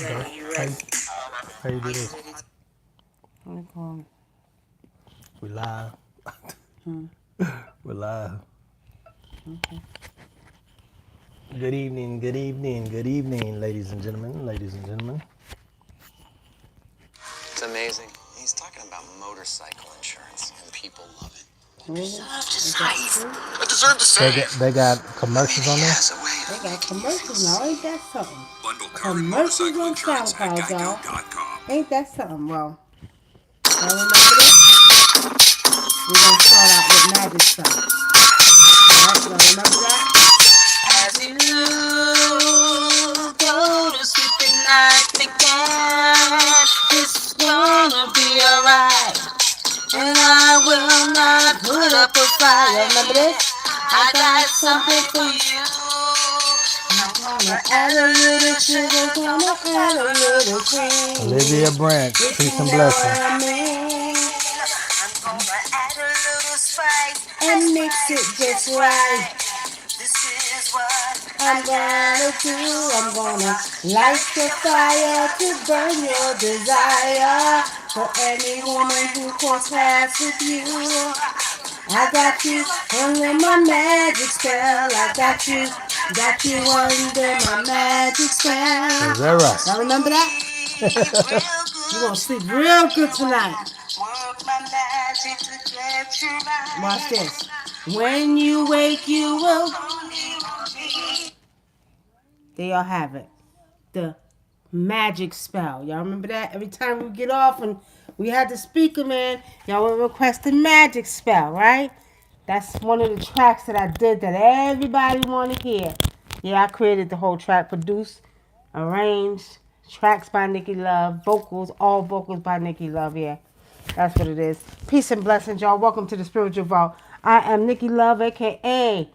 go. How you do this? We live. We're live. Good evening, good evening, good evening, ladies and gentlemen, ladies and gentlemen. It's amazing. He's talking about motorcycle insurance, and people love it. You deserve to save. I deserve to save. They got commercials Maybe on he there. has a way to They got make you commercials feel now. Ain't safe. that something? Bundle car and Commercials motorcycle on insurance at SoundCloud, y'all. geico.com. Ain't that something? Well, y'all remember this? We're going to start out with Magic Spell. Alright, y'all remember that? As you go to sleep at night thinking it's gonna be alright. And I will not put up a fight. Y'all remember this? I got something for you. I'm gonna add a little sugar, gonna add a little cream. Olivia Branch, If peace you and know blessing. what I mean. I'm gonna add a little spice And mix it just right. This is what I'm gonna do. I'm gonna light the fire to burn your desire. For any woman who cross paths with you, I got you under my magic spell. I got you under my magic spell. Is that right? Y'all remember that? You're gonna sleep real good tonight. Work my magic to get you right. Watch this. When you wake, you will. There y'all have it. The magic spell. Y'all remember that? Every time we get off and we had the speaker, man, y'all would request the magic spell, right? That's one of the tracks that I did that everybody want to hear. Yeah, I created the whole track, produced, arranged, tracks by Nicky Love, vocals, all vocals by Nicky Love, yeah. That's what it is. Peace and blessings, y'all. Welcome to the Spiritual Vault. I am Nicky Love, a.k.a.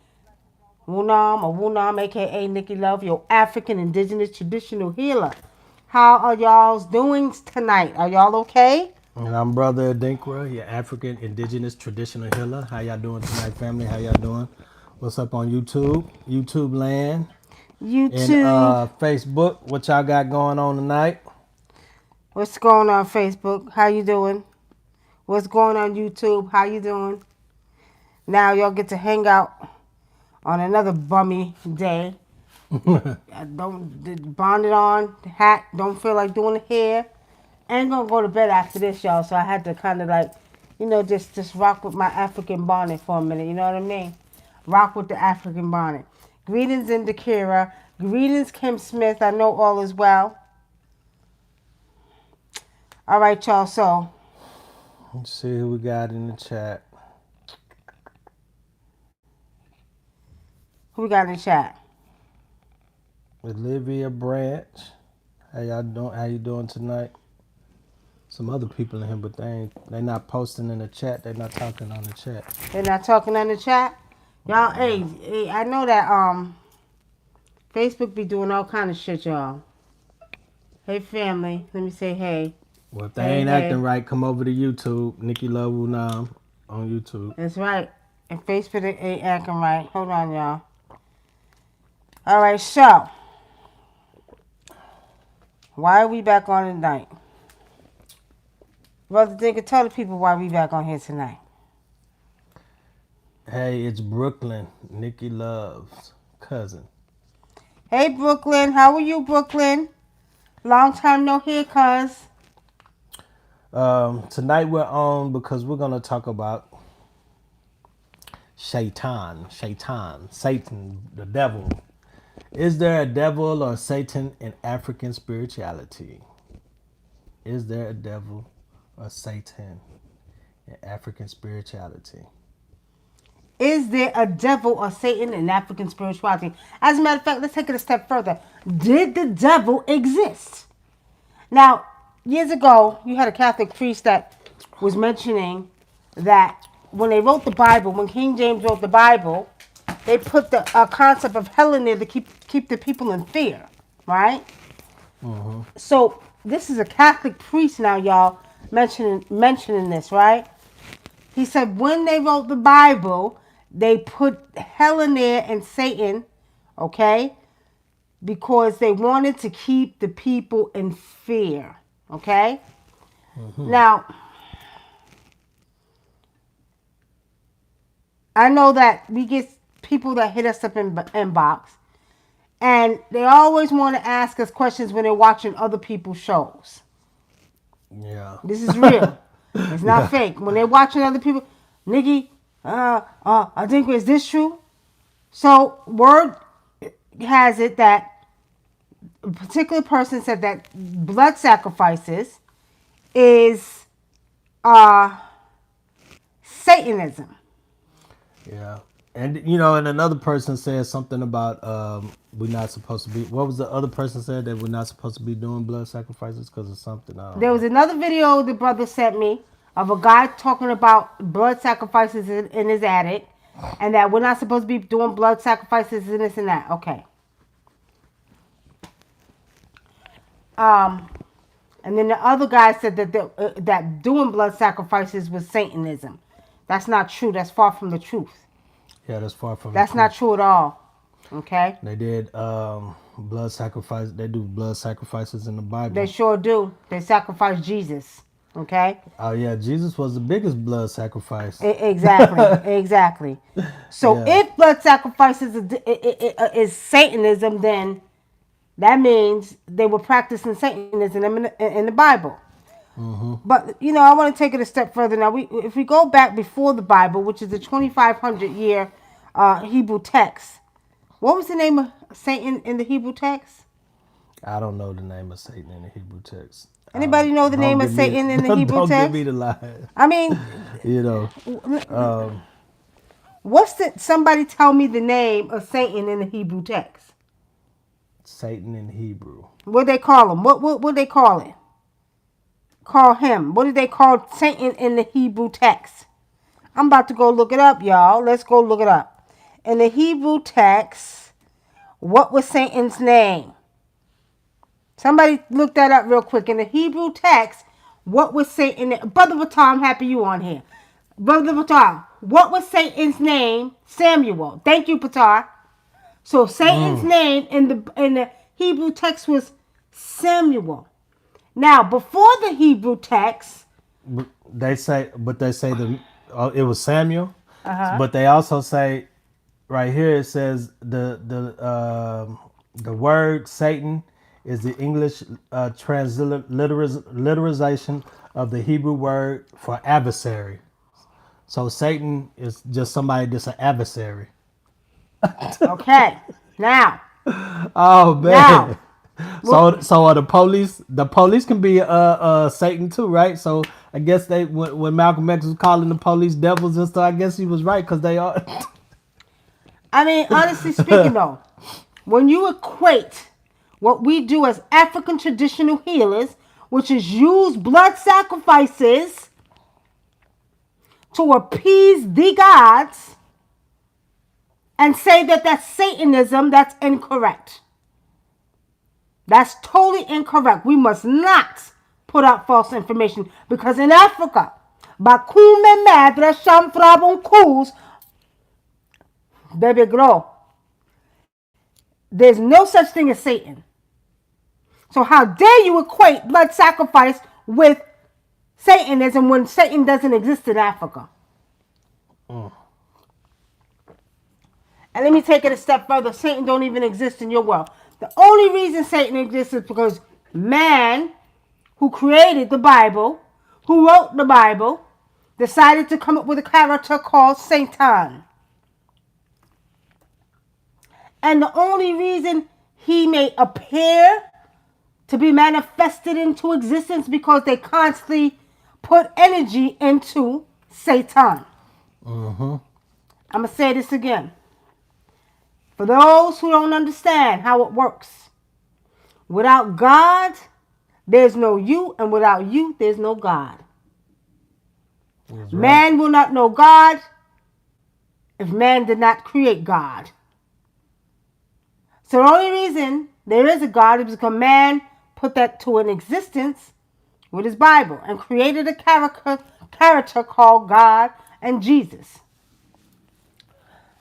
Wunam, aka Nicky Love, your African indigenous traditional healer. How are y'all doing tonight? Are y'all okay? And I'm Brother Adinkra, your African indigenous traditional healer. How y'all doing tonight, family? How y'all doing? What's up on YouTube? YouTube land. And YouTube. Facebook. What y'all got going on tonight? What's going on Facebook? How you doing? What's going on YouTube? How you doing? Now y'all get to hang out on another bummy day. Don't bonnet on, hat, don't feel like doing the hair. Ain't gonna go to bed after this, y'all. So I had to kind of like, just rock with my African bonnet for a minute. You know what I mean? Rock with the African bonnet. Greetings, Indakira. Greetings, Kim Smith. I know all is well. All right, y'all. So Let's see who we got in the chat. who we got in the chat? Olivia Branch. How y'all doing? How you doing tonight? Some other people in here, but they not posting in the chat. They not talking on the chat. They're not talking on the chat. Y'all, hey, I know that Facebook be doing all kind of shit, y'all. Hey, family. Let me say hey. Well, if they ain't acting right, come over to YouTube. Nicky Love Wunam on YouTube. That's right. And Facebook ain't acting right. Hold on, y'all. All right, so why are we back on tonight? Brother Dinka, tell the people why we back on here tonight. Hey, it's Brooklyn, Nicky Love's cousin. Hey, Brooklyn. How are you, Brooklyn? Long time no hear, cuz. Tonight we're on because we're gonna talk about Satan, Satan, the devil. Is there a devil or Satan in African spirituality? Is there a devil or Satan in African spirituality? Is there a devil or Satan in African spirituality? As a matter of fact, let's take it a step further. Did the devil exist? Now, years ago, you had a Catholic priest that was mentioning that when they wrote the Bible, when King James wrote the Bible, they put the concept of hell in there to keep the people in fear, right? Mm-hmm. So this is a Catholic priest now, y'all, mentioning this, right? He said when they wrote the Bible, they put hell in there and Satan, okay? because they wanted to keep the people in fear. Okay? Mm-hmm. Now, I know that we get people that hit us up in inbox, and they always want to ask us questions when they're watching other people's shows. Yeah. This is real. It's not Yeah. fake. When they're watching other people, Nikki, I think, is this true? So, word has it that a particular person said that blood sacrifices is uh, Satanism. Yeah. And you know, and another person said something about we're not supposed to be. What was the other person said that we're not supposed to be doing blood sacrifices because of something? I don't There was know. another video the brother sent me of a guy talking about blood sacrifices in his attic, and that we're not supposed to be doing blood sacrifices and this and that. Okay. Um, and then the other guy said that that doing blood sacrifices was Satanism. That's not true. That's far from the truth. Yeah, that's far from the That's truth. not true at all. Okay? They did blood sacrifice. They do blood sacrifices in the They Bible. sure do. They sacrifice Jesus. Okay? Oh yeah, Jesus was the biggest blood sacrifice. Exactly. Exactly. So Yeah. if blood sacrifices is Satanism, then that means they were practicing Satanism in the Bible. Mm-hmm. But you know, I want to take it a step further. Now, if we go back before the Bible, which is the 2,500 year Hebrew text, what was the name of Satan in the Hebrew text? I don't know the name of Satan in the Hebrew text. Anybody know the Don't name of give me Satan in the Hebrew don't give text? me the lie. I mean, You know, um, somebody tell me the name of Satan in the Hebrew text? Satan in Hebrew. What they call him? What they call it? Call him. What did they call Satan in the Hebrew text? I'm about to go look it up, y'all. Let's go look it up. In the Hebrew text, what was Satan's name? Somebody look that up real quick. In the Hebrew text, what was Satan? Brother Batar, I'm happy you on here. Brother Batar, what was Satan's name? Samuel. Thank you, Batar. So Satan's name in the Hebrew text was Samuel. Now, before the Hebrew text, They say, but they say it was Samuel. uh-huh. But they also say right here it says the word Satan is the English transliteration of the Hebrew word for adversary. So Satan is just somebody that's an adversary. Okay. Now, Oh now, man. So are the police can be Satan too, right? So I guess they when Malcolm X was calling the police devils and stuff, I guess he was right because they are. I mean, honestly speaking, though, when you equate what we do as African traditional healers, which is use blood sacrifices to appease the gods, and say that that's Satanism, that's incorrect. That's totally incorrect. We must not put out false information because in Africa, bakume madra shamfrabun kus, baby grow. There's no such thing as Satan. So how dare you equate blood sacrifice with Satanism when Satan doesn't exist in Africa? And let me take it a step further. Satan don't even exist in your world. The only reason Satan exists is because man, who created the Bible, who wrote the Bible, decided to come up with a character called Satan. And the only reason he may appear to be manifested into existence because they constantly put energy into Satan. Mm-hmm. I'm going to say this again. For those who don't understand how it works, without God, there's no you, and without you, there's no God. Right. Man will not know God if man did not create God. So the only reason there is a God is because man put that to an existence with his Bible and created a character called God and Jesus.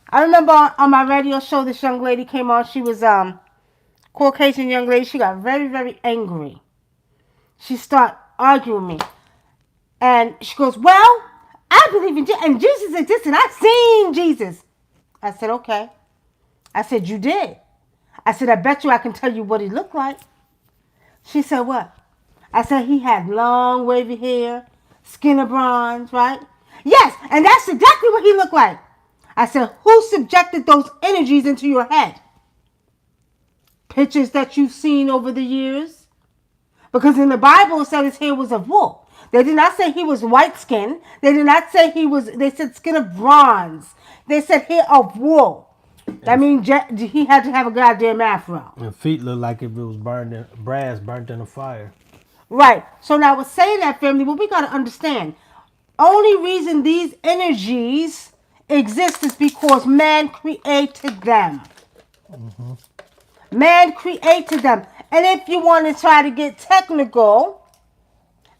I remember on my radio show, this young lady came on. She was Caucasian young lady. She got very, very angry. She started arguing with me. And she goes, well, I believe in Jesus. And Jesus existed. I seen Jesus. I said, okay. I said, you did. I said, I bet you I can tell you what he looked like. She said, what? I said, he had long, wavy hair, skin of bronze, right? Yes, and that's exactly what he looked like. I said, who subjected those energies into your head? Pictures that you've seen over the years? Because in the Bible it said his hair was of wool. They did not say he was white skin. They did not say they said skin of bronze. They said hair of wool. That means he had to have a goddamn afro. And feet look like if it was brass burnt in a fire. Right. So now we're saying that, family, but we got to understand. Only reason these energies exist is because man created them. Mm-hmm. Man created them. And if you want to try to get technical,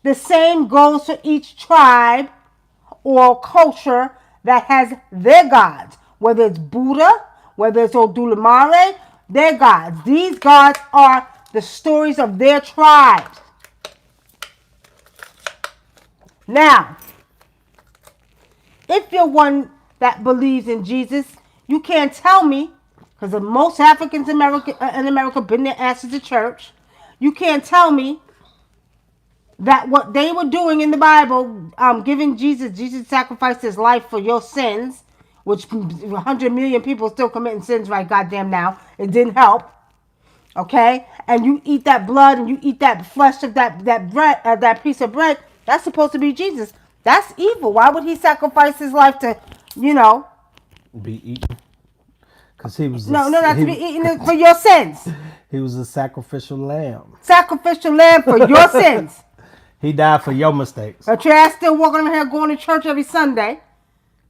the same goes for each tribe or culture that has their gods. Whether it's Buddha, whether it's Odulamare, their gods. These gods are the stories of their tribes. Now, if you're one that believes in Jesus, you can't tell me, because most Africans in America been their asses to church. You can't tell me that what they were doing in the Bible, giving Jesus sacrificed his life for your sins, which 100 million people still committing sins right goddamn now. It didn't help. Okay? And you eat that blood and you eat that flesh of that bread, that piece of bread, that's supposed to be Jesus. That's evil. Why would he sacrifice his life to, Be eaten. Because he was not to be eaten for your sins. he was a sacrificial lamb. Sacrificial lamb for your sins. He died for your mistakes. But your ass still walking around here going to church every Sunday,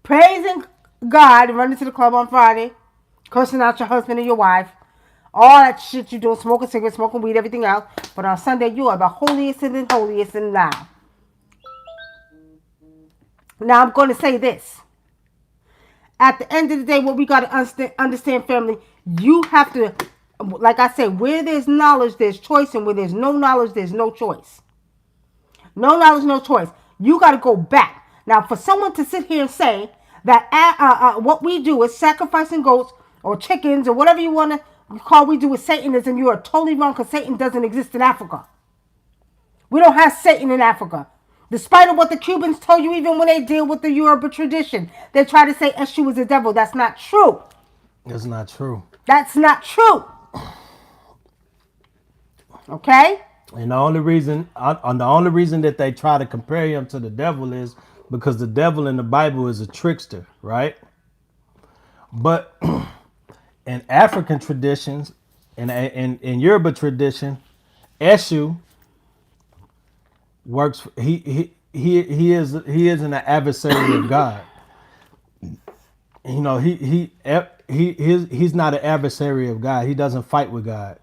praising God, and running to the club on Friday, cursing out your husband and your wife, all that shit you do, smoking cigarettes, smoking weed, everything else. But on Sunday, you are the holiest and the holiest and now. Now, I'm going to say this. At the end of the day, what we got to understand, family, you have to, like I said, where there's knowledge, there's choice, and where there's no knowledge, there's no choice. No knowledge, no choice. You got to go back. Now, for someone to sit here and say that what we do is sacrificing goats or chickens or whatever you want to call we do with Satanism, you are totally wrong because Satan doesn't exist in Africa. We don't have Satan in Africa. Despite of what the Cubans told you, even when they deal with the Yoruba tradition, they try to say Eshu is a devil. That's not true. That's not true. That's not true. Okay? And the only reason that they try to compare him to the devil is because the devil in the Bible is a trickster, right? But in African traditions, in Yoruba tradition, Eshu works. He is an adversary of God. You know, he's not an adversary of God. He doesn't fight with God.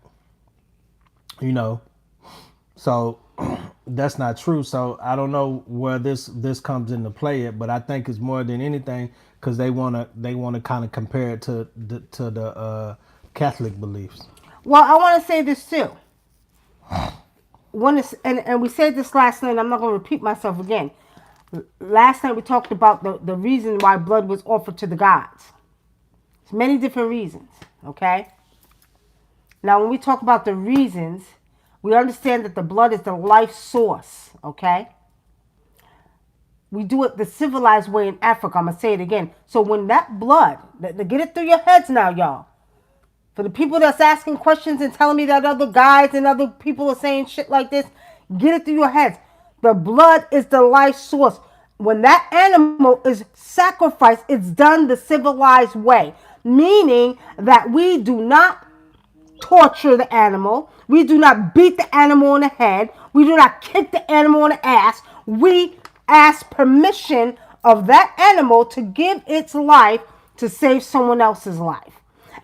You know. So that's not true. So I don't know where this comes into play, but I think it's more than anything because they wanna kind of compare it to the Catholic beliefs. Well, I want to say this too. And we said this last night. I'm not going to repeat myself again. Last night we talked about the reason why blood was offered to the gods. There's many different reasons. Okay. Now, when we talk about the reasons, we understand that the blood is the life source, okay? We do it the civilized way in Africa. I'm going to say it again. So when that blood, to get it through your heads now, y'all. For the people that's asking questions and telling me that other guys and other people are saying shit like this, get it through your heads. The blood is the life source. When that animal is sacrificed, it's done the civilized way. Meaning that we do not torture the animal. We do not beat the animal on the head. We do not kick the animal on the ass. We ask permission of that animal to give its life to save someone else's life.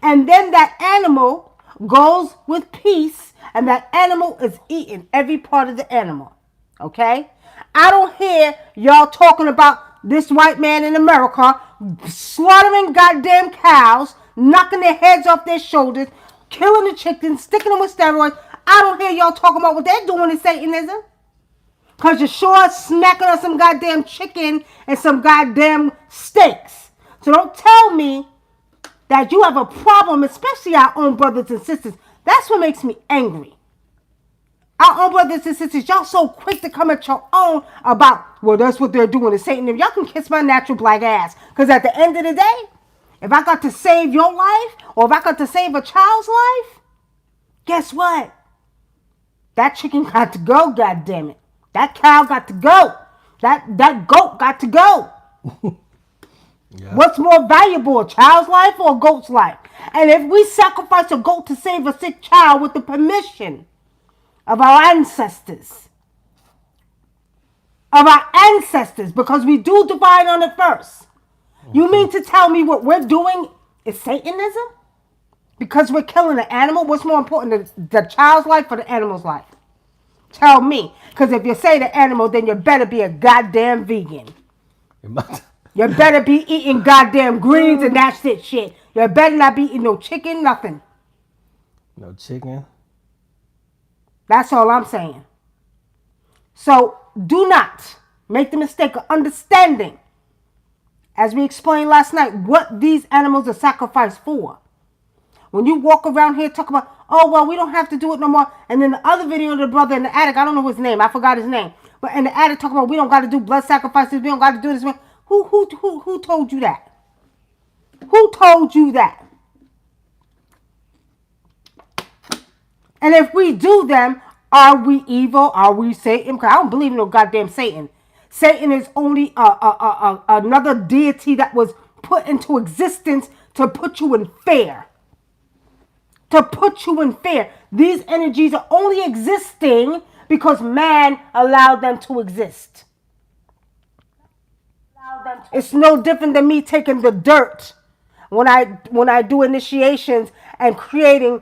And then that animal goes with peace, and that animal is eating every part of the animal. Okay? I don't hear y'all talking about this white man in America slaughtering goddamn cows, knocking their heads off their shoulders, killing the chickens, sticking them with steroids. I don't hear y'all talking about what they're doing in Satanism. Because you're sure smacking on some goddamn chicken and some goddamn steaks. So don't tell me that you have a problem, especially our own brothers and sisters. That's what makes me angry. Our own brothers and sisters, y'all so quick to come at your own about, well, that's what they're doing to Satan. Y'all can kiss my natural black ass. Because at the end of the day, if I got to save your life, or if I got to save a child's life, guess what? That chicken got to go, goddammit. That cow got to go. That goat got to go. Yeah. What's more valuable, a child's life or a goat's life? And if we sacrifice a goat to save a sick child with the permission of our ancestors, because we do divide on it first. You mean to tell me what we're doing is Satanism? Because we're killing an animal? What's more important, the child's life or the animal's life? Tell me. Because if you say the animal, then you better be a goddamn vegan. You better be eating goddamn greens and that shit. You better not be eating no chicken, nothing. No chicken. That's all I'm saying. So do not make the mistake of understanding, as we explained last night, what these animals are sacrificed for. When you walk around here talking about, oh, well, we don't have to do it no more. And then the other video of the brother in the attic, I don't know his name. I forgot his name. But in the attic talking about, we don't got to do blood sacrifices. We don't got to do this. Who told you that? Who told you that? And if we do them, are we evil? Are we Satan? Because I don't believe in no goddamn Satan. Satan is only another deity that was put into existence to put you in fear. To put you in fear. These energies are only existing because man allowed them to exist. It's no different than me taking the dirt when I do initiations and creating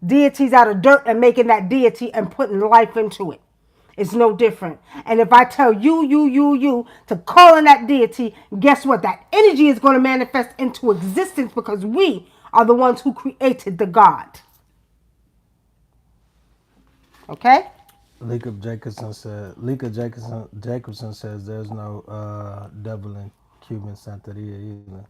deities out of dirt and making that deity and putting life into it. It's no different. And if I tell you to call on that deity, guess what? That energy is going to manifest into existence because we are the ones who created the God. Okay? Lika Jacobson says there's no devil in Cuban Santeria either.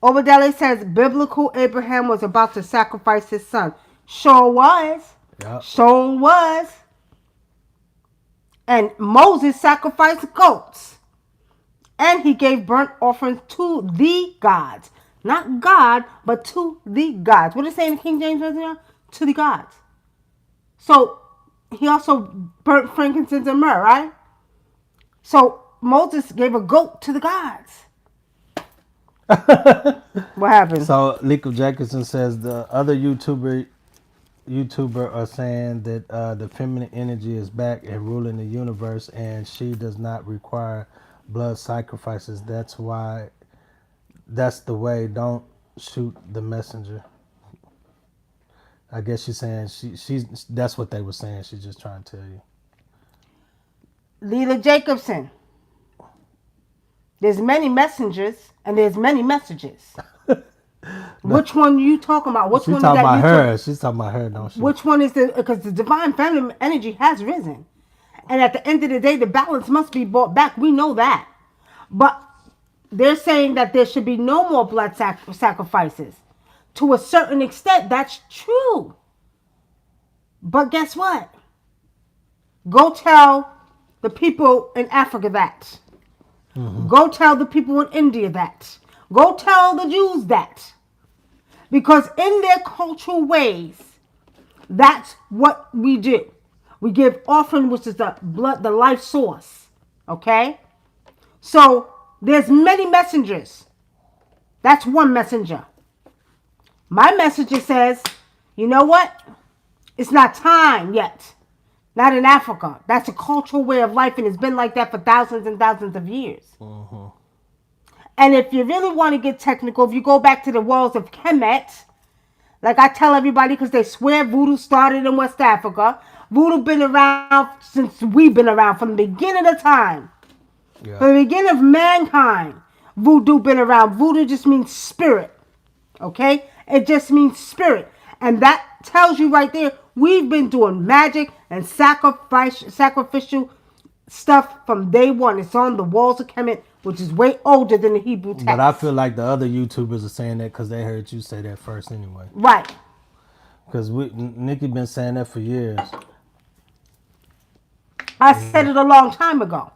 Obadele says biblical Abraham was about to sacrifice his son. Sure was. Yep. Sure was. And Moses sacrificed goats. And he gave burnt offerings to the gods. Not God, but to the gods. What does it say in the King James Version? To the gods. So he also burnt frankincense and myrrh, right? So Moses gave a goat to the gods. What happened? So Lika Jacobson says the other YouTuber are saying that the feminine energy is back and ruling the universe, and she does not require blood sacrifices. That's the way. Don't shoot the messenger. I guess she's saying she's that's what they were saying. She's just trying to tell you. Lila Jacobson. There's many messengers and there's many messages. Which one are you talking about? Which She's one talking is that about you her. She's talking about her, don't she? Which one is because the divine feminine energy has risen. And at the end of the day, the balance must be brought back. We know that. But they're saying that there should be no more blood sacrifices. To a certain extent, that's true. But guess what? Go tell the people in Africa that. Mm-hmm. Go tell the people in India that. Go tell the Jews that. Because in their cultural ways, that's what we do. We give offering, which is the blood, the life source. Okay? So, there's many messengers. That's one messenger. My messenger says, you know what? It's not time yet. Not in Africa. That's a cultural way of life, and it's been like that for thousands and thousands of years. Mm-hmm. And if you really want to get technical, if you go back to the walls of Kemet, like I tell everybody, because they swear voodoo started in West Africa, voodoo been around since we've been around, from the beginning of time. Yeah. From the beginning of mankind. voodoo been around? Voodoo just means spirit. Okay? It just means spirit. And that tells you right there, we've been doing magic and sacrificial stuff from day one. It's on the walls of Kemet, which is way older than the Hebrew text. But I feel like the other YouTubers are saying that because they heard you say that first anyway. Right. Because Nikki been saying that for years. I said it a long time ago.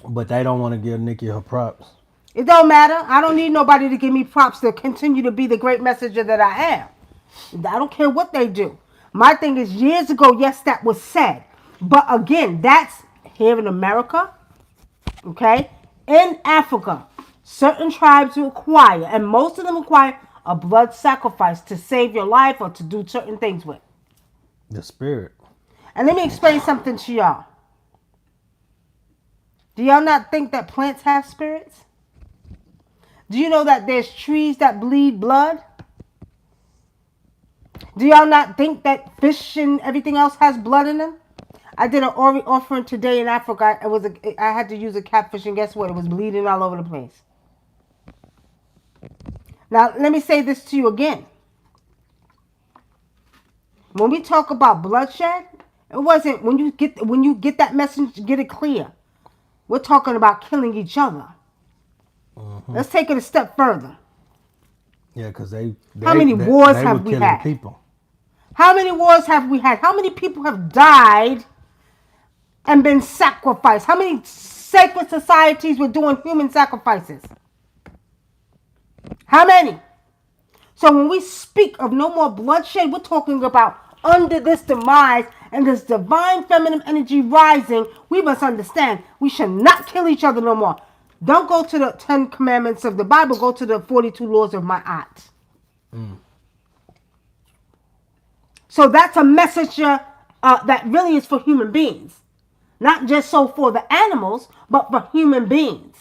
But they don't want to give Nikki her props. It don't matter. I don't need nobody to give me props to continue to be the great messenger that I am. I don't care what they do. My thing is, years ago, yes, that was said. But again, that's here in America, okay? In Africa, certain tribes require, and most of them require, a blood sacrifice to save your life or to do certain things with. The spirit. And let me explain something to y'all. Do y'all not think that plants have spirits? Do you know that there's trees that bleed blood? Do y'all not think that fish and everything else has blood in them? I did an offering today in Africa. I had to use a catfish, and guess what? It was bleeding all over the place. Now, let me say this to you again. When we talk about bloodshed, it wasn't when you get that message, get it clear. We're talking about killing each other. Let's take it a step further. Yeah, because How many wars have we had? People. How many wars have we had? How many people have died and been sacrificed? How many sacred societies were doing human sacrifices? How many? So when we speak of no more bloodshed, we're talking about under this demise and this divine feminine energy rising, we must understand we should not kill each other no more. Don't go to the 10 commandments of the Bible. Go to the 42 laws of Ma'at. So that's a message that really is for human beings. Not just so for the animals, but for human beings.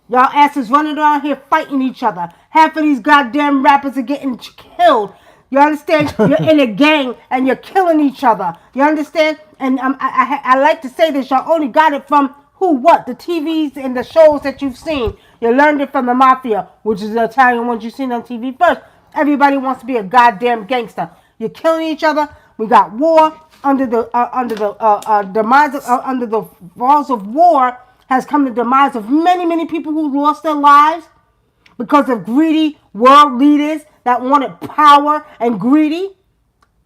Y'all asses running around here fighting each other. Half of these goddamn rappers are getting killed. You understand? You're in a gang and you're killing each other. You understand? And I like to say this. Y'all only got it from who, what? The TVs and the shows that you've seen. You learned it from the mafia, which is the Italian ones you've seen on TV first. Everybody wants to be a goddamn gangster. You're killing each other. We got war under the demise under the walls of war has come the demise of many, many people who lost their lives because of greedy world leaders that wanted power and greedy.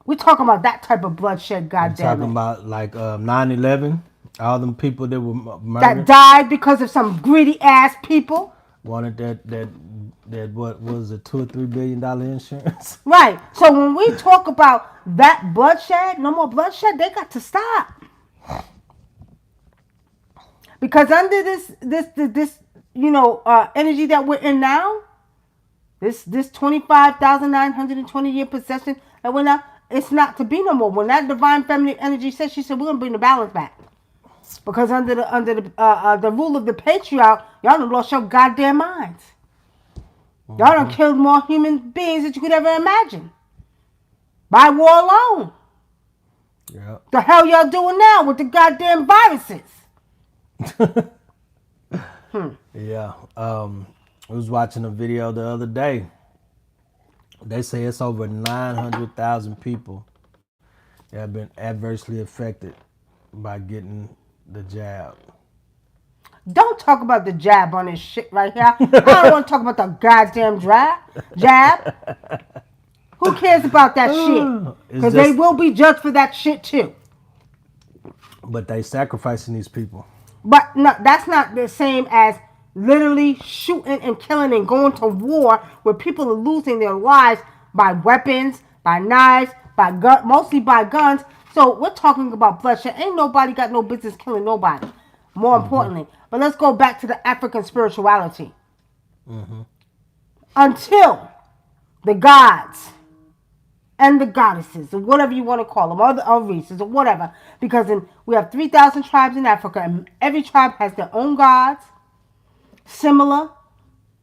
We're talking about that type of bloodshed, goddamn. Talking about like 9/11, all them people that were murdered. That died because of some greedy ass people. Wanted that what was it, $2 or $3 billion insurance? Right. So when we talk about that bloodshed, no more bloodshed, they got to stop. Because under this energy that we're in now, this 25,920 year possession that we're now, it's not to be no more. When that divine feminine energy said, she said, we're gonna bring the balance back. Because under the rule of the patriarch, y'all done lost your goddamn minds. Y'all done killed more human beings than you could ever imagine. By war alone. Yeah. The hell y'all doing now with the goddamn viruses? Yeah. I was watching a video the other day. They say it's over 900,000 people that have been adversely affected by getting the jab. Don't talk about the jab on this shit right here. I don't want to talk about the goddamn jab. Who cares about that shit? Because they will be judged for that shit too. But they sacrificing these people. But no, that's not the same as literally shooting and killing and going to war where people are losing their lives by weapons, by knives, mostly by guns. So we're talking about bloodshed. Ain't nobody got no business killing nobody. More importantly. But let's go back to the African spirituality. Until the gods and the goddesses, or whatever you want to call them, or the races, or whatever. Because we have 3,000 tribes in Africa, and every tribe has their own gods, similar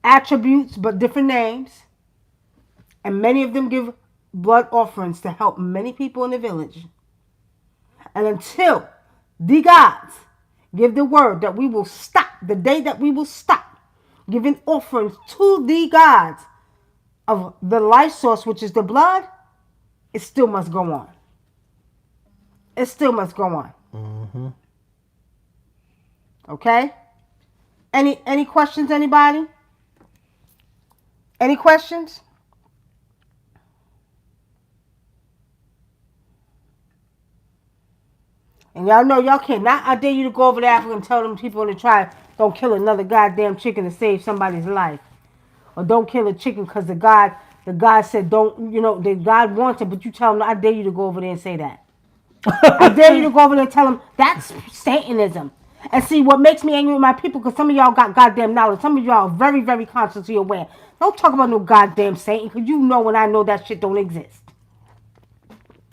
attributes, but different names. And many of them give blood offerings to help many people in the village. And until the gods Give the word that we will stop, the day that we will stop giving offerings to the gods of the life source, which is the blood, it still must go on. It still must go on. Mm-hmm. Okay? Any questions, anybody? Any questions? And y'all know y'all cannot. I dare you to go over to Africa and tell them people in the tribe don't kill another goddamn chicken to save somebody's life, or don't kill a chicken because the God said don't. You know, the God wants it, but you tell them. I dare you to go over there and say that. I dare you to go over there and tell them that's Satanism. And see what makes me angry with my people, because some of y'all got goddamn knowledge. Some of y'all are very, very consciously aware. Don't talk about no goddamn Satan, because you know and I know that shit don't exist.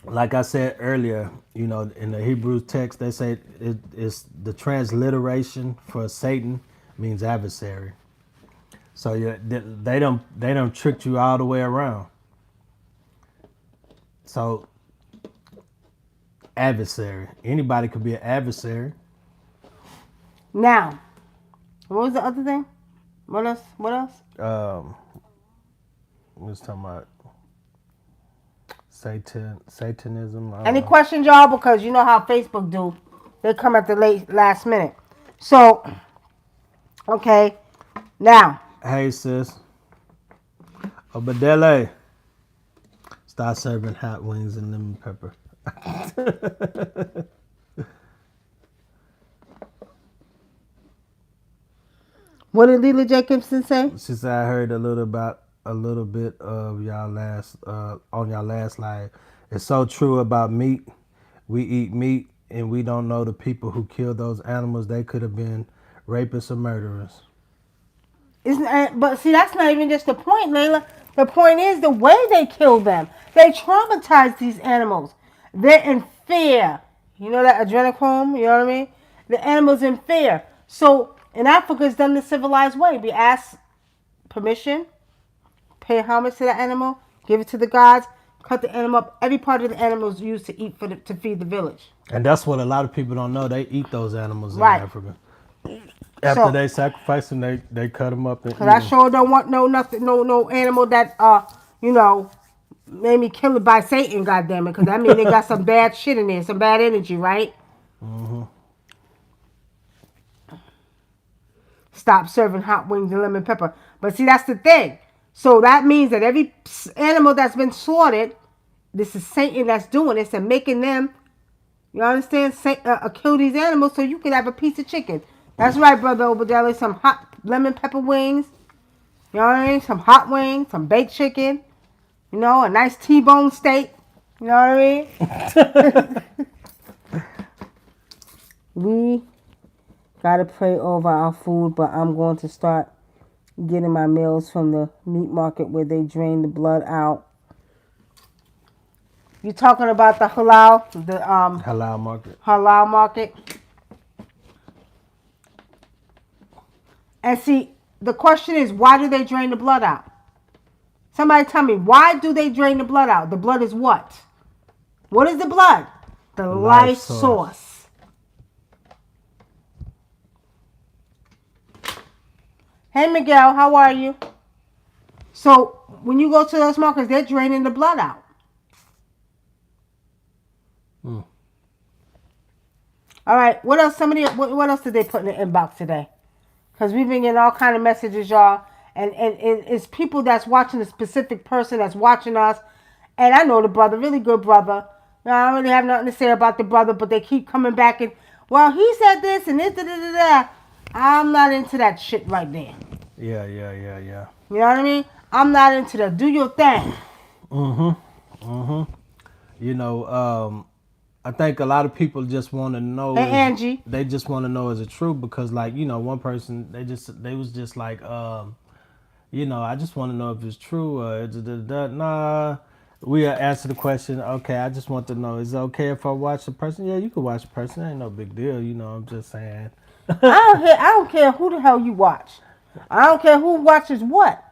Like I said earlier, you know, in the Hebrew text, they say it's the transliteration for Satan means adversary. So they don't tricked you all the way around. So adversary, anybody could be an adversary. Now, what was the other thing? What else? What else? We was talking about Satanism. Any questions, y'all? Because you know how Facebook do. They come at the last minute. So, okay. Now. Hey, sis. Obadele. Start serving hot wings and lemon pepper. What did Leela Jacobson say? She said I heard a little bit of y'all last on y'all last live. It's so true about meat. We eat meat and we don't know the people who killed those animals. They could have been rapists or murderers. But see, that's not even just the point, Layla. The point is the way they kill them. They traumatize these animals. They're in fear. You know that adrenochrome? You know what I mean? The animal's in fear. So in Africa, it's done the civilized way. We ask permission, pay homage to the animal, give it to the gods, cut the animal up. Every part of the animal is used to eat to feed the village. And that's what a lot of people don't know. They eat those animals in Right. Africa. After they sacrifice them, they cut them up and eat Cause I them. sure don't want no animal that made me kill it by Satan. Goddamn it, cause that means they got some bad shit in there, some bad energy, right? Mm-hmm. Stop serving hot wings and lemon pepper. But see, that's the thing. So that means that every animal that's been slaughtered, this is Satan that's doing this and making them. You understand? Kill these animals so you can have a piece of chicken. That's right, Brother Obadele. Some hot lemon pepper wings. You know what I mean? Some hot wings, some baked chicken. You know, a nice T-bone steak. You know what I mean? We gotta pray over our food, but I'm going to start getting my meals from the meat market where they drain the blood out. You talking about the halal, Halal market. Halal market? And see, the question is, why do they drain the blood out? Somebody tell me, why do they drain the blood out? The blood is what? What is the blood? The life source. Hey, Miguel, how are you? So, when you go to those markets, they're draining the blood out. All right, what else? What else did they put in the inbox today? Because we've been getting all kind of messages, y'all. And it's people that's watching, a specific person that's watching us. And I know the brother, really good brother. I don't really have nothing to say about the brother, but they keep coming back and, well, he said this and this, da. I'm not into that shit right there. Yeah. You know what I mean? I'm not into that. Do your thing. You know, I think a lot of people just want to know. Hey, Angie. They just want to know is it true, because like, you know, one person they was just like, you know, I just want to know if it's true. Nah, we answer the question. Okay, I just want to know, is it okay if I watch the person? Yeah, you can watch the person. It ain't no big deal. You know, I'm just saying. I don't care who the hell you watch. I don't care who watches what.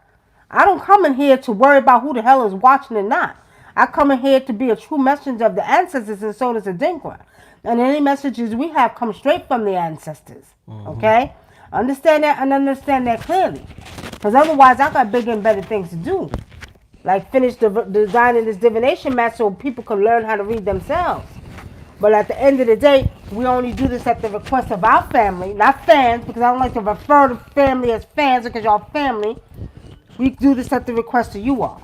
I don't come in here to worry about who the hell is watching or not. I come in here to be a true messenger of the ancestors, and so does Adinkra. And any messages we have come straight from the ancestors. Mm-hmm. Okay? Understand that and understand that clearly. Because otherwise, I got bigger and better things to do. Like finish designing this divination map so people can learn how to read themselves. But at the end of the day, we only do this at the request of our family, not fans, because I don't like to refer to family as fans because y'all family. We do this at the request of you all.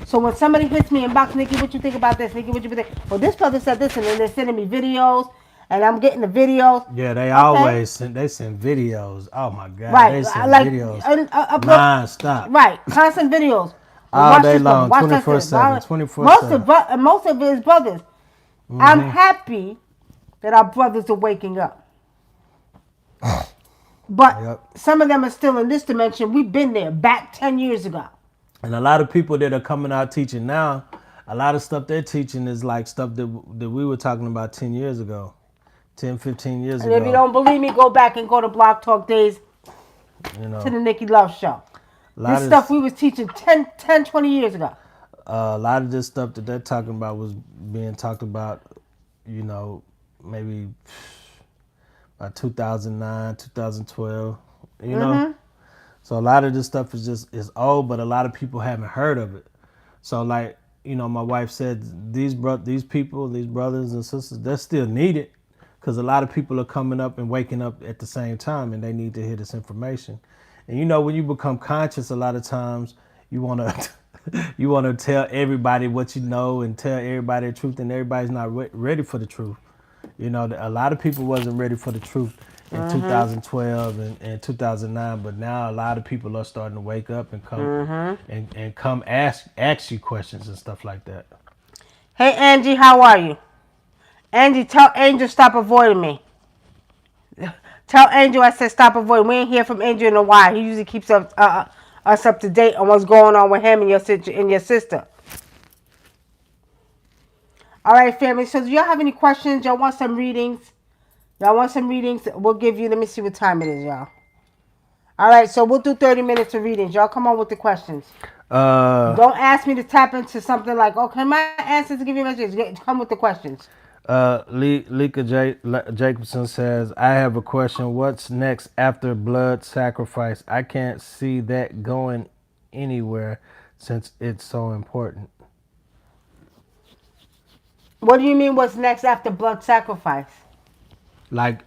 So when somebody hits me in box, Nikki, what you think about this? Nikki, what you think? Well, this brother said this, and then they're sending me videos, and I'm getting the videos. Yeah, they Okay. always send videos. Oh my God, Right, they send like videos upload, non-stop. right, constant videos. All Watch day this brother, long, watch that 24/7, sister. 24/7. Most of his brothers. I'm happy that our brothers are waking up. But Yep. some of them are still in this dimension. We've been there back 10 years ago. And a lot of people that are coming out teaching now, a lot of stuff they're teaching is like stuff that we were talking about 10 years ago, 10, 15 years And ago. if you don't believe me, go back and go to Blog Talk Days You know, to the Nikki Love Show. a lot This of stuff we was teaching 10, 20 years ago. a lot of this stuff that they're talking about was being talked about, you know, maybe by 2009, 2012, you know. So a lot of this stuff is old, but a lot of people haven't heard of it. So like, you know, my wife said these people, these brothers and sisters, they're still needed because a lot of people are coming up and waking up at the same time, and they need to hear this information. And you know, when you become conscious, a lot of times you want to you want to tell everybody what you know and tell everybody the truth, and everybody's not ready for the truth. You know, a lot of people wasn't ready for the truth in 2012 and 2009, but now a lot of people are starting to wake up and come and come ask you questions and stuff like that. Hey, Angie, how are you? Angie, tell Angel stop avoiding me. Tell Angel I said stop avoiding. We ain't hear from Angel in a while. He usually keeps us up to date on what's going on with him and your sister. All right, family. So do y'all have any questions? Y'all want some readings? We'll give you, let me see what time it is, y'all. All right, so we'll do 30 minutes of readings. Y'all come on with the questions. Don't ask me to tap into something like, okay, my answers to give you a message. Come with the questions. Lika Jacobson says, I have a question. What's next after blood sacrifice? I can't see that going anywhere since it's so important. What do you mean what's next after blood sacrifice? Like,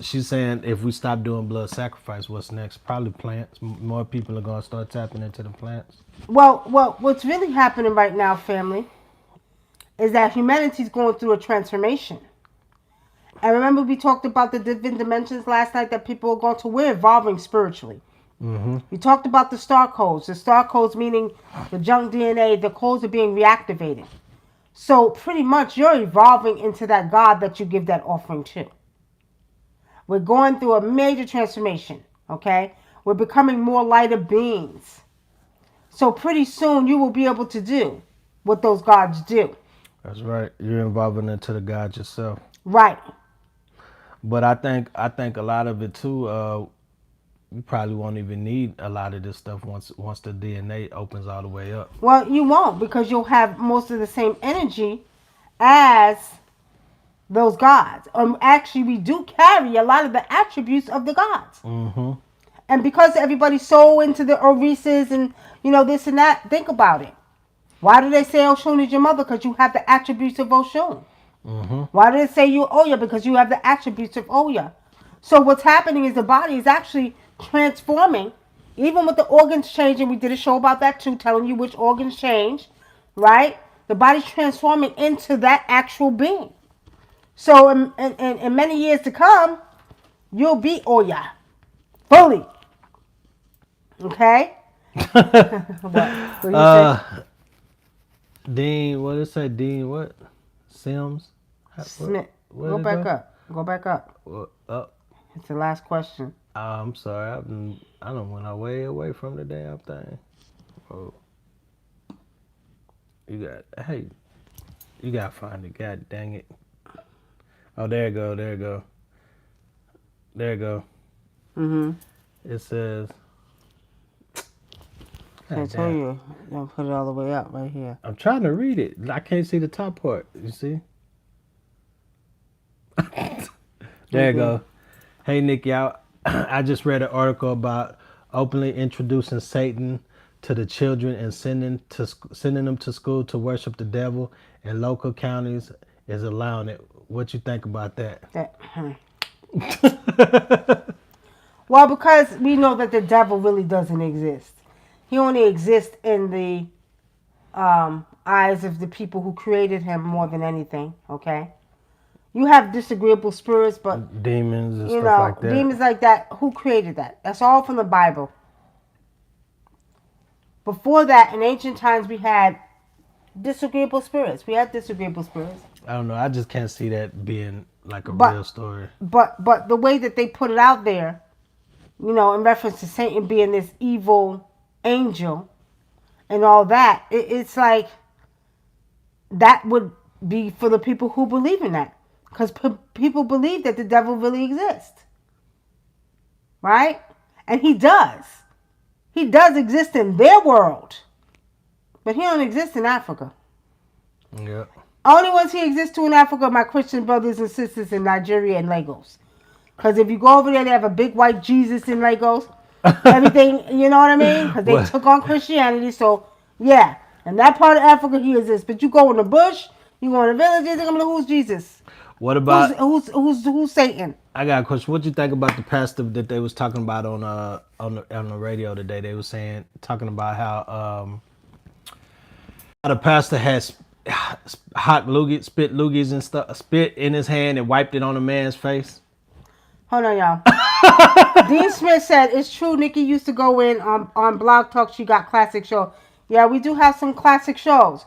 she's saying if we stop doing blood sacrifice, what's next? Probably plants. More people are going to start tapping into the plants. Well, what's really happening right now, family, is that humanity's going through a transformation. And remember we talked about the different dimensions last night that people are going to, we're evolving spiritually. We talked about the star codes meaning the junk DNA, the codes are being reactivated. So pretty much you're evolving into that God that you give that offering to. We're going through a major transformation, okay? We're becoming more lighter beings. So pretty soon you will be able to do what those gods do. That's right. You're evolving into the God yourself. Right. But I think a lot of it too, you probably won't even need a lot of this stuff once the DNA opens all the way up. Well, you won't, because you'll have most of the same energy as those gods. Actually, we do carry a lot of the attributes of the gods. And because everybody's so into the Orises and, you know, this and that, think about it. Why do they say Oshun is your mother? Because you have the attributes of Oshun. Why do they say you Oya? Because you have the attributes of Oya. So what's happening is the body is actually transforming, even with the organs changing. We did a show about that too, telling you which organs change, right? The body's transforming into that actual being. So in many years to come, you'll be Oya fully. Okay? What do you say? Dean, what did it say? Dean, what? Sims? Smith. Where Go did it back go? up. Go back up. It's the last question. I'm sorry. I don't went away from the damn thing. Oh. You gotta find it. God dang it. Oh, there you go. There you go. It says. I told you. Don't put it all the way up right here. I'm trying to read it. I can't see the top part. You see? There you go. Hey, Nikki, I just read an article about openly introducing Satan to the children and sending them to school to worship the devil in local counties is allowing it. What you think about that? Well, because we know that the devil really doesn't exist. He only exists in the eyes of the people who created him more than anything. Okay, you have disagreeable spirits, but Demons and stuff like that. demons like that. Who created that? That's all from the Bible. Before that, in ancient times, we had disagreeable spirits. We had disagreeable spirits. I don't know. I just can't see that being like a But real story. but the way that they put it out there, in reference to Satan being this evil angel and all that, it's like that would be for the people who believe in that, because people believe that the devil really exists, right? And he does. He does exist in their world, but he don't exist in Africa. Yeah. Only ones he exists to in Africa are my Christian brothers and sisters in Nigeria and Lagos. Because if you go over there, they have a big white Jesus in Lagos. Everything, you know what I mean? Because they took on Christianity. So, yeah. In that part of Africa, he exists. But you go in the bush, you go in the villages, they're going to be like, who's Jesus? What about Who's Satan? I got a question. What you think about the pastor that they was talking about on the radio today? They was talking about how the pastor has hot loogies, spit loogies and stuff, spit in his hand and wiped it on a man's face. Hold on, y'all. Dean Smith said, it's true, Nikki used to go in on Blog Talk. She got classic show. Yeah, we do have some classic shows.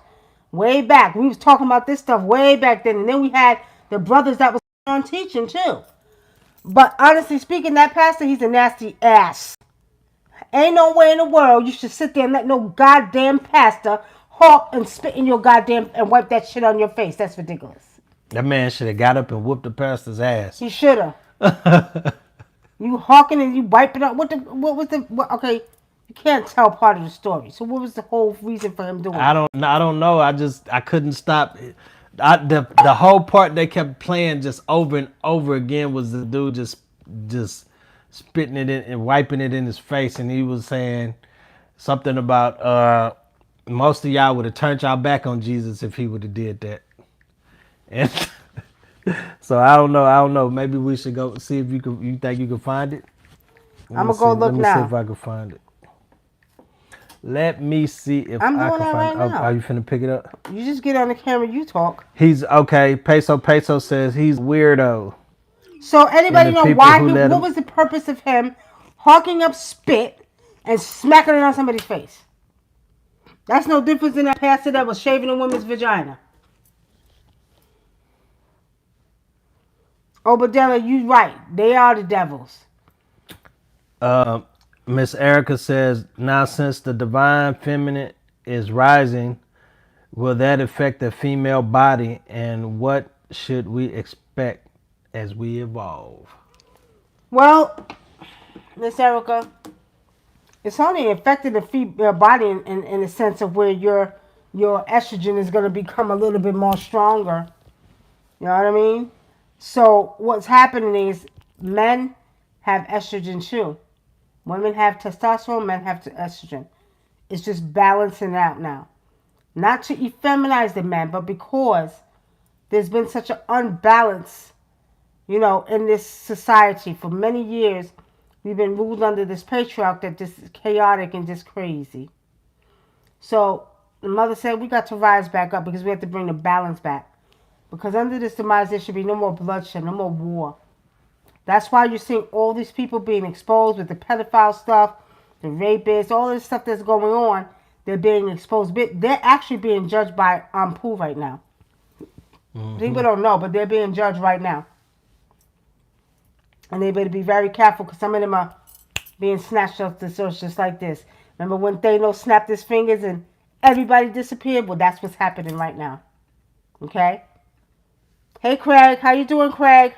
Way back. We was talking about this stuff way back then. And then we had the brothers that was on teaching, too. But honestly speaking, that pastor, he's a nasty ass. Ain't no way in the world you should sit there and let no goddamn pastor hawk and spit in your goddamn and wipe that shit on your face. That's ridiculous. That man should have got up and whooped the pastor's ass. He should have. You hawking and you wiping up. Okay, you can't tell part of the story. So what was the whole reason for him doing it? I don't know. I couldn't stop. The whole part they kept playing just over and over again was the dude just spitting it in and wiping it in his face, and he was saying something about most of y'all would have turned y'all back on Jesus if he would have did that. And so I don't know. Maybe we should go see if you think you can find it. I'm gonna go look now. Let me see if I can find it. Let me see if I can find it. Right now. Are you finna pick it up? You just get on the camera, you talk. He's okay. Peso says he's weirdo. So anybody know why what was the purpose of him hawking up spit and smacking it on somebody's face? That's no difference than that pastor that was shaving a woman's vagina. Obadella, you right. They are the devils. Miss Erica says, now since the divine feminine is rising, will that affect the female body, and what should we expect as we evolve? Well, Miss Erica, it's only affecting the female body in the sense of where your estrogen is going to become a little bit more stronger. You know what I mean? So what's happening is men have estrogen too. Women have testosterone, men have estrogen. It's just balancing out now. Not to effeminize the man, but because there's been such an unbalance, in this society. For many years, we've been ruled under this patriarch that just is chaotic and just crazy. So the mother said we got to rise back up because we have to bring the balance back. Because under this demise, there should be no more bloodshed, no more war. That's why you're seeing all these people being exposed with the pedophile stuff, the rapists, all this stuff that's going on. They're being exposed. They're actually being judged by Ampu right now. Mm-hmm. People don't know, but they're being judged right now. And they better be very careful because some of them are being snatched off the source just like this. Remember when Thanos snapped his fingers and everybody disappeared? Well, that's what's happening right now. Okay? Hey, Craig. How you doing, Craig?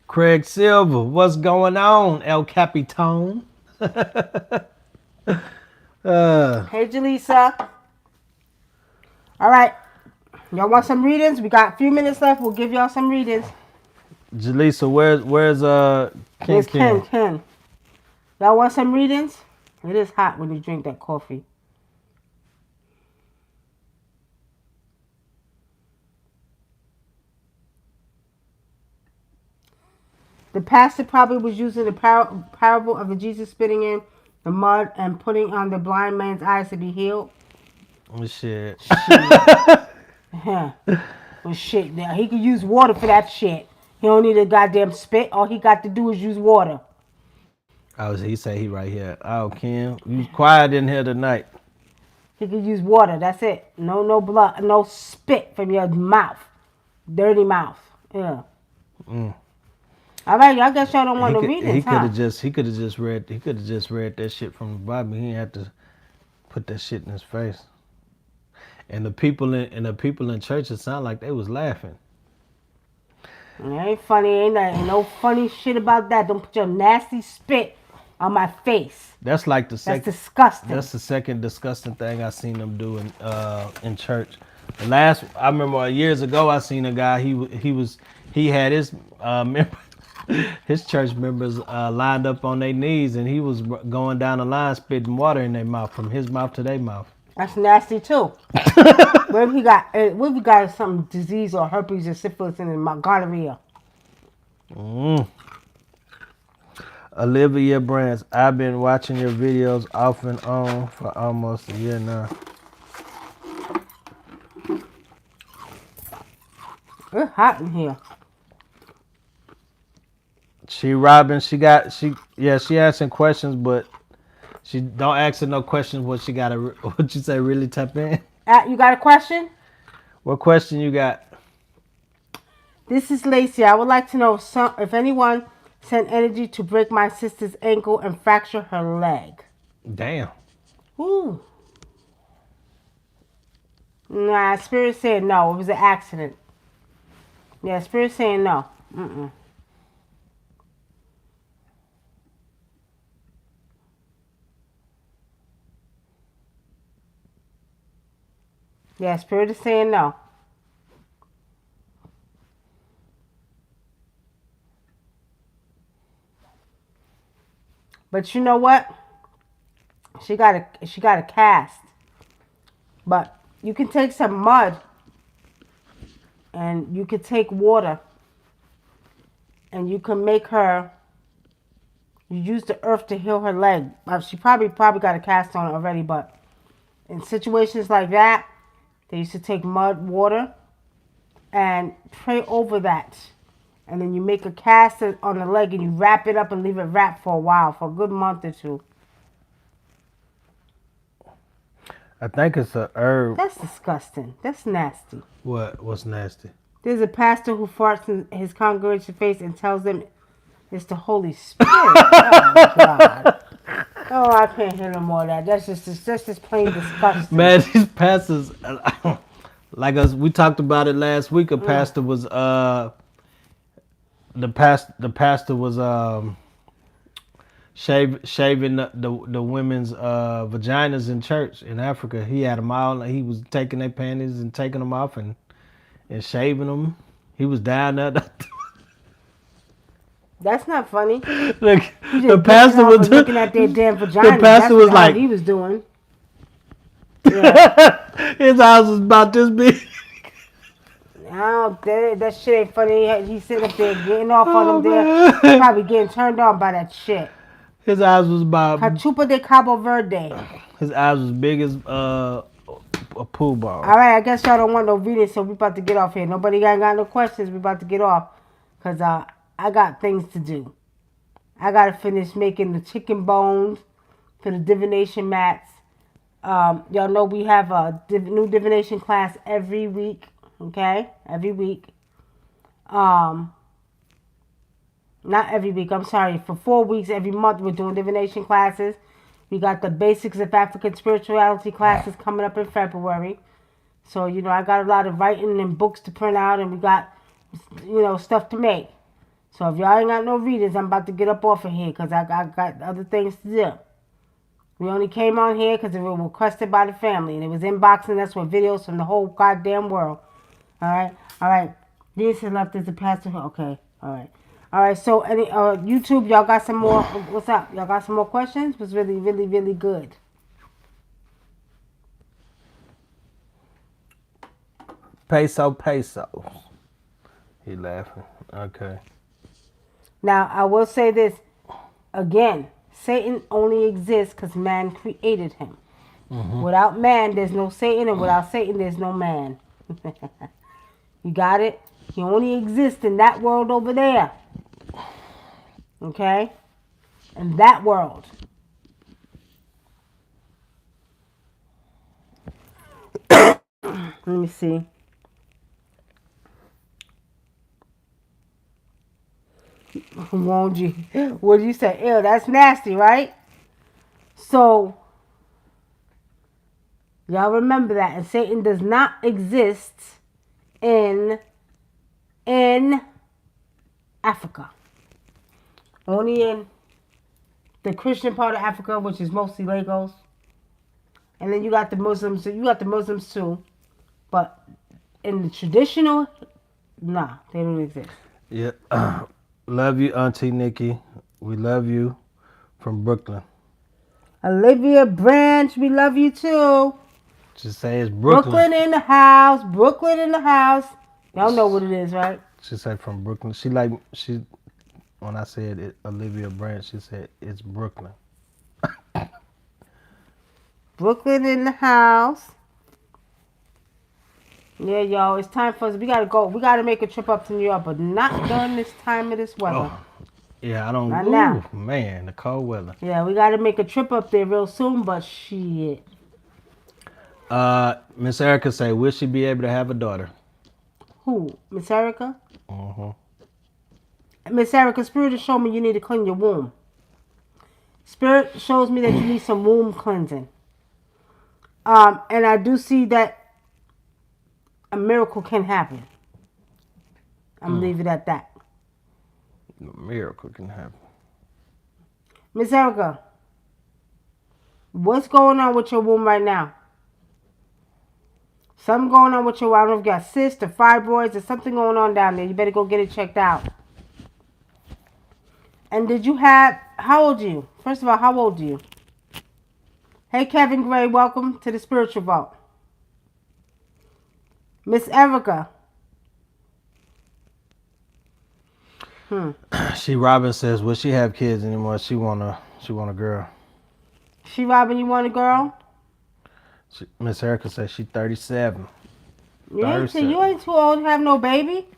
Craig Silver, what's going on, El Capitan? Hey, Jaleesa. All right. Y'all want some readings? We got a few minutes left. We'll give y'all some readings. Jaleesa, where's Ken Where's Ken? Ken? Ken. Y'all want some readings? It is hot when you drink that coffee. The pastor probably was using the parable of the Jesus spitting in the mud and putting on the blind man's eyes to be healed. Oh, shit. Yeah. Well, shit. Now, he could use water for that shit. He don't need a goddamn spit. All he got to do is use water. He say he right here. Oh, Ken, you was quiet in here tonight. He could use water. That's it. No blood. No spit from your mouth. Dirty mouth. Yeah. All right, y'all guess y'all don't want no readings, He could huh? have just read that shit from the Bible. He didn't have to put that shit in his face. And the people in church, it sounded like they was laughing. It ain't funny. Ain't no funny shit about that. Don't put your nasty spit on my face. That's like the That's second. disgusting. That's the second disgusting thing I seen them do in church. I remember years ago I seen a guy. He had his his church members lined up on their knees, and he was going down the line spitting water in their mouth from his mouth to their mouth. That's nasty too. What if he got some disease or herpes or syphilis in his gonorrhea? Olivia Brands, I've been watching your videos off and on for almost a year now. It's hot in here. Robin, she asking questions, but she don't ask her no questions. What you say? Really tap in. You got a question? What question you got? This is Lacey. I would like to know if anyone sent energy to break my sister's ankle and fracture her leg. Damn. Ooh. Nah, Spirit said no. It was an accident. Yeah, Spirit saying no. Yeah, Spirit is saying no. But you know what? She got a cast. But you can take some mud and you could take water and you can make her use the earth to heal her leg. She probably got a cast on it already, but in situations like that, they used to take mud, water, and pray over that. And then you make a cast on the leg and you wrap it up and leave it wrapped for a while, for a good month or two. I think it's a herb. That's disgusting. That's nasty. What's nasty? There's a pastor who farts in his congregation's face and tells them it's the Holy Spirit. Oh, God. Oh, I can't hear no more of that. That's just plain disgusting. Man, these pastors, like we talked about it last week. A pastor was the pastor was shaving the women's vaginas in church in Africa. He had them all. He was taking their panties and taking them off and shaving them. He was down there. That's not funny. Look, the pastor was looking at their damn vagina. The pastor was like, he was doing. Yeah. His eyes was about this big. That shit ain't funny. He's sitting up there getting off on them there. He's probably getting turned on by that shit. His eyes was about Cachupa de Cabo Verde. His eyes was big as a pool ball. All right, I guess y'all don't want no reading, so we about to get off here. Nobody got no questions. We about to get off because I got things to do. I got to finish making the chicken bones for the divination mats. Y'all know we have a new divination class every week. Okay? Every week. Not every week. I'm sorry. For 4 weeks, every month, we're doing divination classes. We got the basics of African spirituality classes coming up in February. So, I got a lot of writing and books to print out, and we got, stuff to make. So if y'all ain't got no readings, I'm about to get up off of here because I got other things to do. We only came on here because it was requested by the family. And it was inboxing us with videos from the whole goddamn world. All right. All right. Jesus left is the pastor. Okay. All right. All right. So, any YouTube, y'all got some more? What's up? Y'all got some more questions? It was really, really, really good. Peso. He laughing. Okay. Now, I will say this again. Satan only exists because man created him. Without man, there's no Satan, and without Satan, there's no man. You got it? He only exists in that world over there. Okay? In that world. Let me see. Won't you? What do you say? Ew, that's nasty, right? So, y'all remember that. And Satan does not exist in Africa. Only in the Christian part of Africa, which is mostly Lagos. And then you got the Muslims. You got the Muslims too. But in the traditional, nah, they don't exist. Yeah. Love you, Auntie Nikki. We love you from Brooklyn. Olivia Branch, we love you too. She say it's Brooklyn. Brooklyn in the house. Brooklyn in the house. Y'all know what it is, right? She said from Brooklyn. When I said it, Olivia Branch, she said it's Brooklyn. Brooklyn in the house. Yeah, y'all, it's time for us. We gotta go. We gotta make a trip up to New York, but not during this time of this weather. Oh, yeah, I don't. Not Ooh, now. Man, the cold weather. Yeah, we gotta make a trip up there real soon, but shit. Miss Erica say, will she be able to have a daughter? Who? Miss Erica? Mm-hmm. Miss Erica, Spirit is showing me you need to clean your womb. Spirit shows me that you need some womb cleansing. And I do see that a miracle can happen. I'm gonna leave it at that. A miracle can happen. Miss Erica, what's going on with your womb right now? Something going on with your womb. I don't know if you got cysts or fibroids or something going on down there. You better go get it checked out. And did you have, how old are you? First of all, how old are you? Hey, Kevin Gray, welcome to the Spiritual Vault. Miss Erica. She Robin says, will she have kids anymore? She want a girl. She Robin, you want a girl? Miss Erica says she's 37. You ain't too old to have no baby.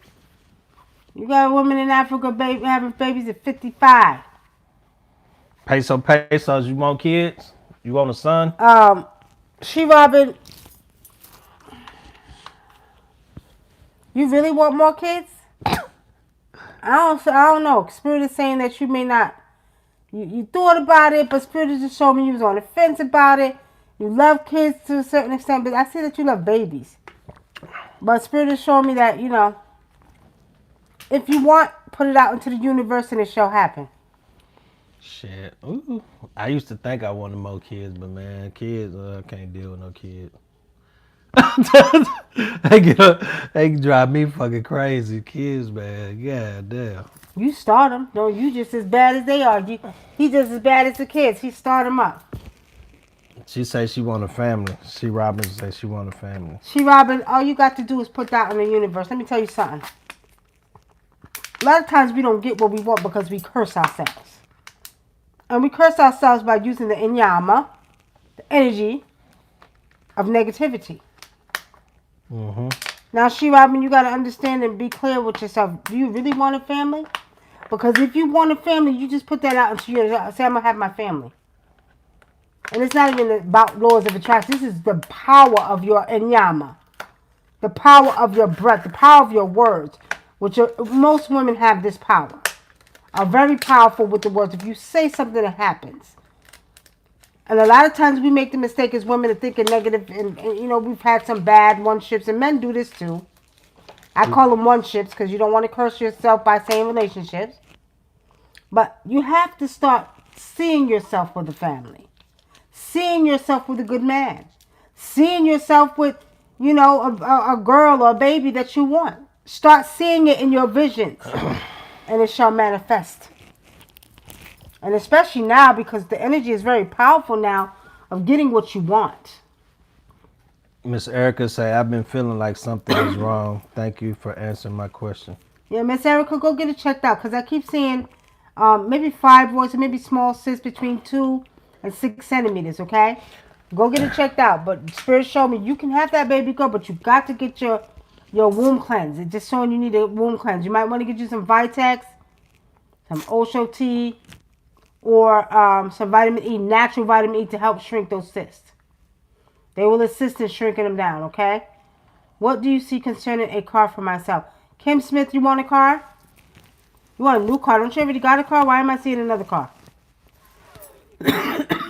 You got a woman in Africa having babies at 55. Pesos, you want kids? You want a son? She Robin, you really want more kids? I don't know. Spirit is saying that you may not. You thought about it, but Spirit is just showing me you was on the fence about it. You love kids to a certain extent, but I see that you love babies. But Spirit is showing me that, if you want, put it out into the universe and it shall happen. Shit. Ooh. I used to think I wanted more kids, but man, kids, I can't deal with no kids. They drive me fucking crazy. Kids, man. God damn. You start them. No, you just as bad as they are. He just as bad as the kids. He start them up. She say she want a family. She Robin say she want a family. She Robin, all you got to do is put that in the universe. Let me tell you something. A lot of times we don't get what we want because we curse ourselves. And we curse ourselves by using the inyama, the energy of negativity. Mm-hmm. Now, She Robin, you got to understand and be clear with yourself. Do you really want a family? Because if you want a family, you just put that out into your, say, I'm going to have my family. And it's not even about laws of attraction. This is the power of your inyama. The power of your breath. The power of your words. Most women have this power. Are very powerful with the words. If you say something, that happens. And a lot of times we make the mistake as women of thinking negative. And we've had some bad one-ships. And men do this too. I call them one-ships because you don't want to curse yourself by saying relationships. But you have to start seeing yourself with a family. Seeing yourself with a good man. Seeing yourself with you know, a girl or a baby that you want. Start seeing it in your visions, and it shall manifest. And especially now, because the energy is very powerful now of getting what you want. Miss Erica say, I've been feeling like something is wrong. Thank you for answering my question. Yeah, Miss Erica, go get it checked out, because I keep seeing maybe fibroids or maybe small cysts between 2 and 6 centimeters, okay? Go get it checked out. But Spirit showed me you can have that baby girl, but you got to get your womb cleanse. It's just showing you need a womb cleanse. You might want to get you some Vitex, some Osho tea, or some vitamin E, natural vitamin E to help shrink those cysts. They will assist in shrinking them down, okay? What do you see concerning a car for myself? Kim Smith, you want a car? You want a new car? Don't you already got a car? Why am I seeing another car?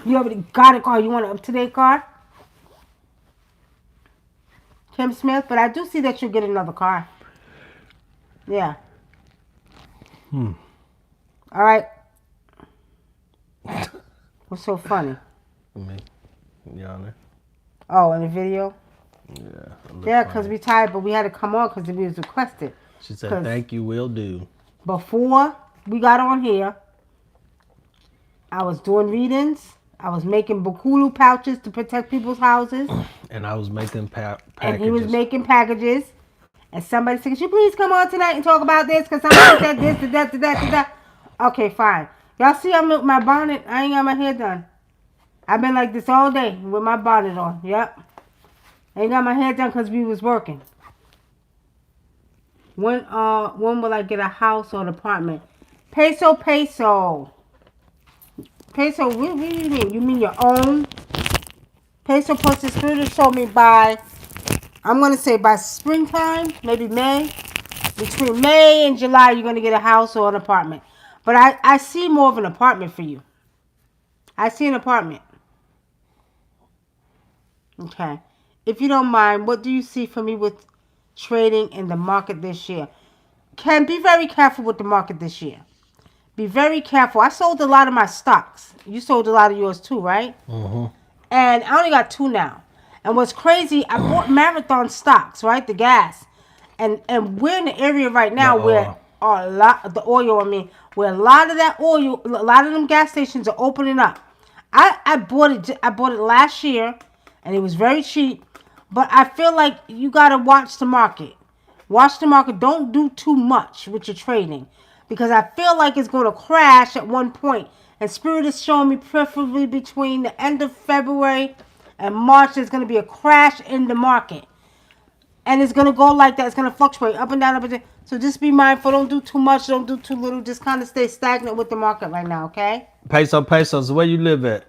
You already got a car. You want an up-to-date car? Kim Smith, but I do see that you'll get another car. Yeah. All right. What's so funny? Me, Yana. Oh, in the video? Yeah. Yeah, because we tired, but we had to come on because we was requested. She said, thank you, will do. Before we got on here, I was doing readings. I was making Bukulu pouches to protect people's houses. And I was making packages. And he was making packages. And somebody said, could you please come on tonight and talk about this? Because somebody said this, that. Okay, fine. Y'all see I'm with my bonnet? I ain't got my hair done. I've been like this all day with my bonnet on. Yep. I ain't got my hair done because we was working. When will I get a house or an apartment? Peso. Peso, what do you mean? You mean your own? Peso plus the spirit showed me by, I'm going to say by springtime, maybe May. Between May and July, you're going to get a house or an apartment. But I see more of an apartment for you. I see an apartment. Okay. If you don't mind, what do you see for me with trading in the market this year? Can be very careful with the market this year. Be very careful. I sold a lot of my stocks. You sold a lot of yours too, right? Mm-hmm. And I only got 2 now. And what's crazy, I bought Marathon stocks, right? The gas. And we're in the area right now where a lot of the oil, where a lot of that oil, a lot of them gas stations are opening up. I bought it last year, and it was very cheap. But I feel like you got to watch the market. Watch the market. Don't do too much with your trading. Because I feel like it's going to crash at one point. And Spirit is showing me preferably between the end of February and March, there's going to be a crash in the market. And it's going to go like that. It's going to fluctuate up and down, up and down. So just be mindful. Don't do too much. Don't do too little. Just kind of stay stagnant with the market right now, okay? Pesos, where you live at?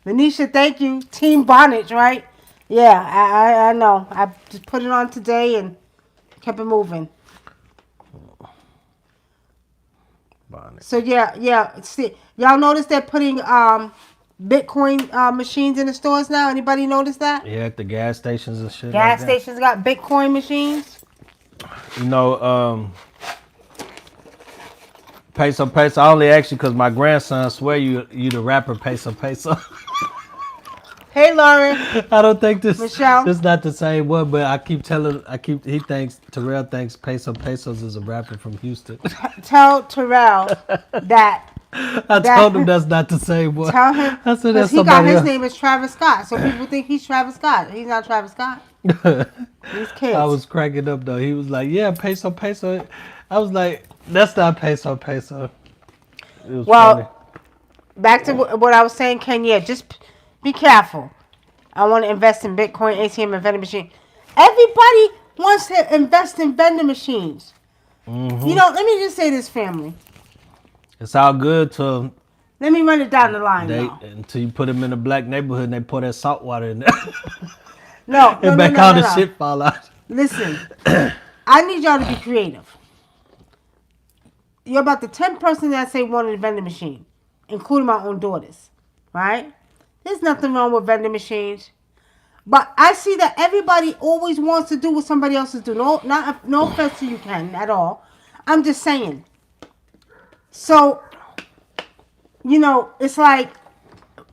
Lanisha, thank you. Team Bonnets, right? Yeah, I know. I just put it on today and kept it moving. Bonnet. So yeah. See, y'all notice they're putting Bitcoin machines in the stores now? Anybody notice that? Yeah, at the gas stations and shit. Gas stations got Bitcoin machines. You know, Peso. I only ask you because my grandson swear you the rapper Peso. Hey, Lauren. I don't think this Michelle. This not the same one, but he thinks Terrell thinks Pesos is a rapper from Houston. Tell Terrell that. I told him that's not the same one. Tell him. I said that's he got somebody his else. name is Travis Scott, so people think he's Travis Scott. He's not Travis Scott. These kids. I was cracking up though. He was like, "Yeah, Peso." I was like, "That's not Peso." It was funny. Back to what I was saying, Kenya. Just be careful. I want to invest in Bitcoin, ATM, and vending machine. Everybody wants to invest in vending machines. Mm-hmm. You know, let me just say this, family. It's all good till Let me run it down the line now. until you put them in a black neighborhood and they pour that salt water in there. No. The shit fall out. Listen, I need y'all to be creative. You're about the 10th person that say wanted a vending machine, including my own daughters, right? There's nothing wrong with vending machines. But I see that everybody always wants to do what somebody else is doing. No offense to you, Ken, at all. I'm just saying. So, you know, it's like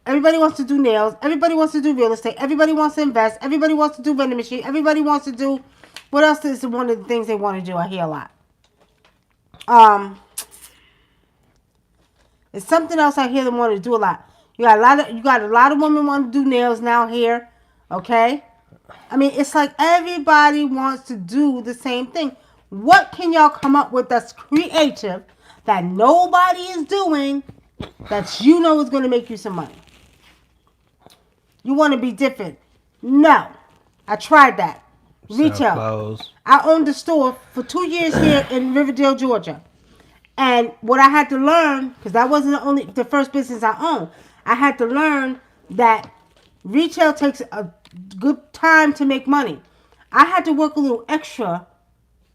Everybody wants to do nails. Everybody wants to do real estate. Everybody wants to invest. Everybody wants to do vending machine. Everybody wants to do what else is one of the things they want to do? I hear a lot. Um, it's something else I hear them want to do a lot. You got a lot of women want to do nails now here. Okay? I mean, it's like everybody wants to do the same thing. What can y'all come up with that's creative that nobody is doing that you know is going to make you some money? You want to be different. No. I tried that. Sell Retail. clothes. I owned a store for 2 years here in Riverdale, Georgia. And what I had to learn, because that wasn't the first business I owned, I had to learn that retail takes a good time to make money. I had to work a little extra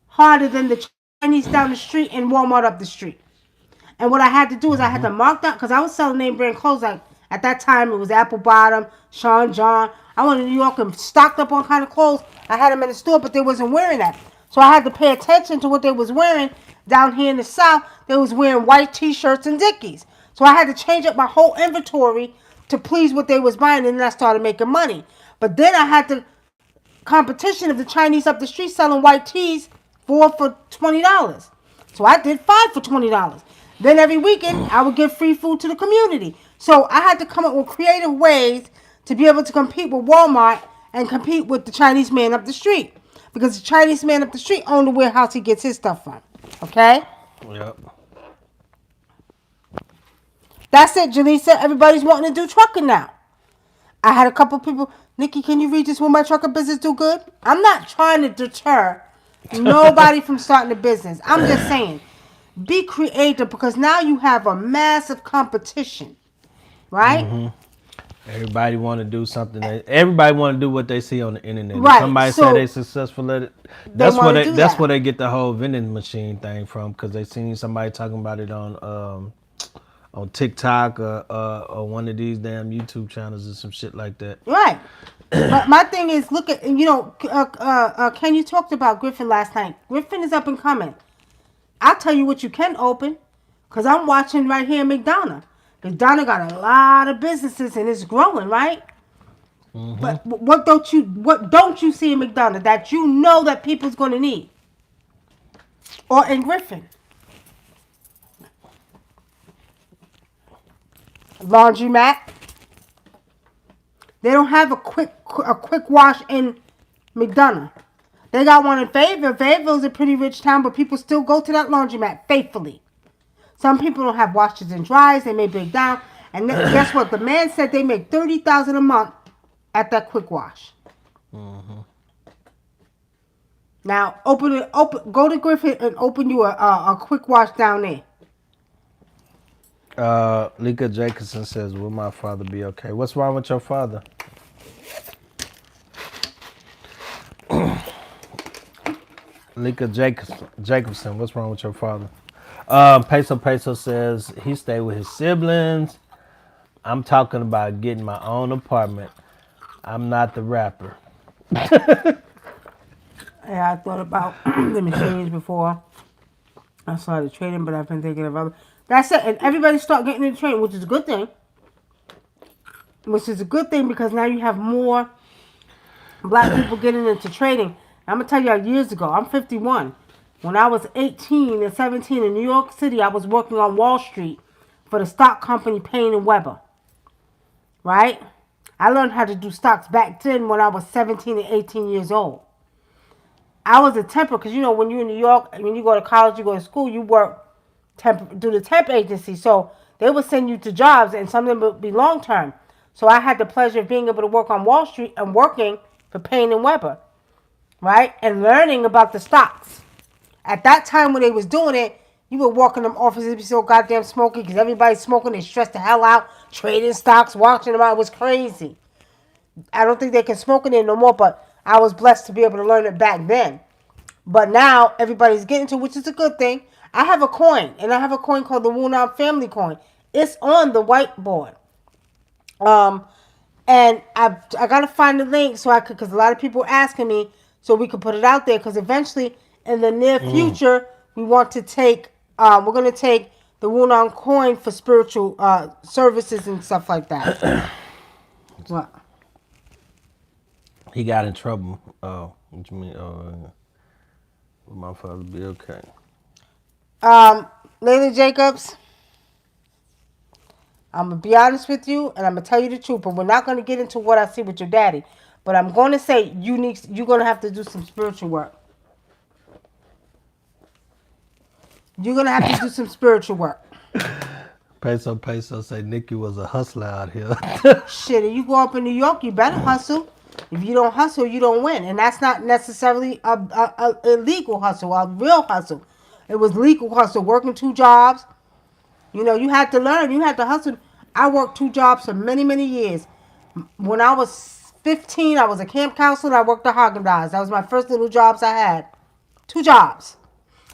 harder than the Chinese down the street and Walmart up the street. And what I had to do is I had to mark down, because I was selling name brand clothes. Like at that time, it was Apple Bottom, Sean John. I went to New York and stocked up on kind of clothes. I had them in the store, but they wasn't wearing that. So I had to pay attention to what they was wearing. Down here in the South, they was wearing white T-shirts and Dickies. So I had to change up my whole inventory to please what they was buying, and then I started making money. But then I had the competition of the Chinese up the street selling white tees, 4 for $20. So I did 5 for $20. Then every weekend, I would give free food to the community. So I had to come up with creative ways to be able to compete with Walmart and compete with the Chinese man up the street. Because the Chinese man up the street owned the warehouse he gets his stuff from. Okay? Yep. That's it, Jaleesa. Everybody's wanting to do trucking now. I had a couple people, Nikki, can you read this? Will my trucking business do good? I'm not trying to deter nobody from starting a business. I'm just saying, be creative, because now you have a massive competition, right? Everybody want to do something. Everybody want to do what they see on the internet. Right, If somebody so say they successful at it, they wanna do that's that. where they get the whole vending machine thing from, because they seen somebody talking about it on TikTok or one of these damn YouTube channels or some shit like that. Right. But my thing is, look at, Ken, you talked about Griffin last night. Griffin is up and coming. I'll tell you what you can open, because I'm watching right here in McDonough. McDonough got a lot of businesses and it's growing, right? But what don't you see in McDonough that you know that people's going to need? Or in Griffin? Laundromat. They don't have a quick wash in McDonough. They got one in Fayetteville. Fayetteville's a pretty rich town, but people still go to that laundromat faithfully. Some people don't have washers and dryers. They may break down. And then, guess what? The man said they make $30,000 a month at that quick wash. Now, go to Griffin and open you a quick wash down there. Lika Jacobson says, will my father be okay? What's wrong with your father? Lika Jacobson, what's wrong with your father? Peso says he stayed with his siblings. I'm talking about getting my own apartment. I'm not the rapper. Yeah, I thought about the machines before I started trading, but I've been thinking of other. That's it. And everybody start getting into trading, which is a good thing. Which is a good thing, because now you have more black people getting into trading. I'm going to tell you, years ago, I'm 51. When I was 18 and 17 in New York City, I was working on Wall Street for the stock company Payne and Weber. Right? I learned how to do stocks back then when I was 17 and 18 years old. I was a temper, because, when you're in New York, when you go to college, you go to school, you work through the temp agency. So they would send you to jobs, and some of them would be long-term. So I had the pleasure of being able to work on Wall Street and working for Payne and Weber, right? And learning about the stocks. At that time when they was doing it, you would walk in them offices, be so goddamn smoky, because everybody's smoking, they stressed the hell out, trading stocks, watching them out. It was crazy. I don't think they can smoke in there no more, but I was blessed to be able to learn it back then. But now everybody's getting to, which is a good thing. I have a coin, and I have a coin called the Wunam Family Coin. It's on the whiteboard. And I gotta find the link so I could, because a lot of people are asking me, so we could put it out there, because eventually in the near future we want to take we're gonna take the Wunam coin for spiritual services and stuff like that. What? He got in trouble. Oh, what you mean? Oh, will my father be okay? Layla Jacobs, I'm gonna be honest with you, and I'm gonna tell you the truth. But we're not gonna get into what I see with your daddy. But I'm gonna say you're gonna have to do some spiritual work. You're gonna have to do some spiritual work. Peso say Nicky was a hustler out here. Shit, if you go up in New York, you better hustle. If you don't hustle, you don't win. And that's not necessarily a illegal hustle, a real hustle. It was legal hustle, working 2 jobs. You know, you had to learn. You had to hustle. I worked 2 jobs for many, many years. When I was 15, I was a camp counselor and I worked at Haagen-Dazs. That was my first little jobs I had. 2 jobs.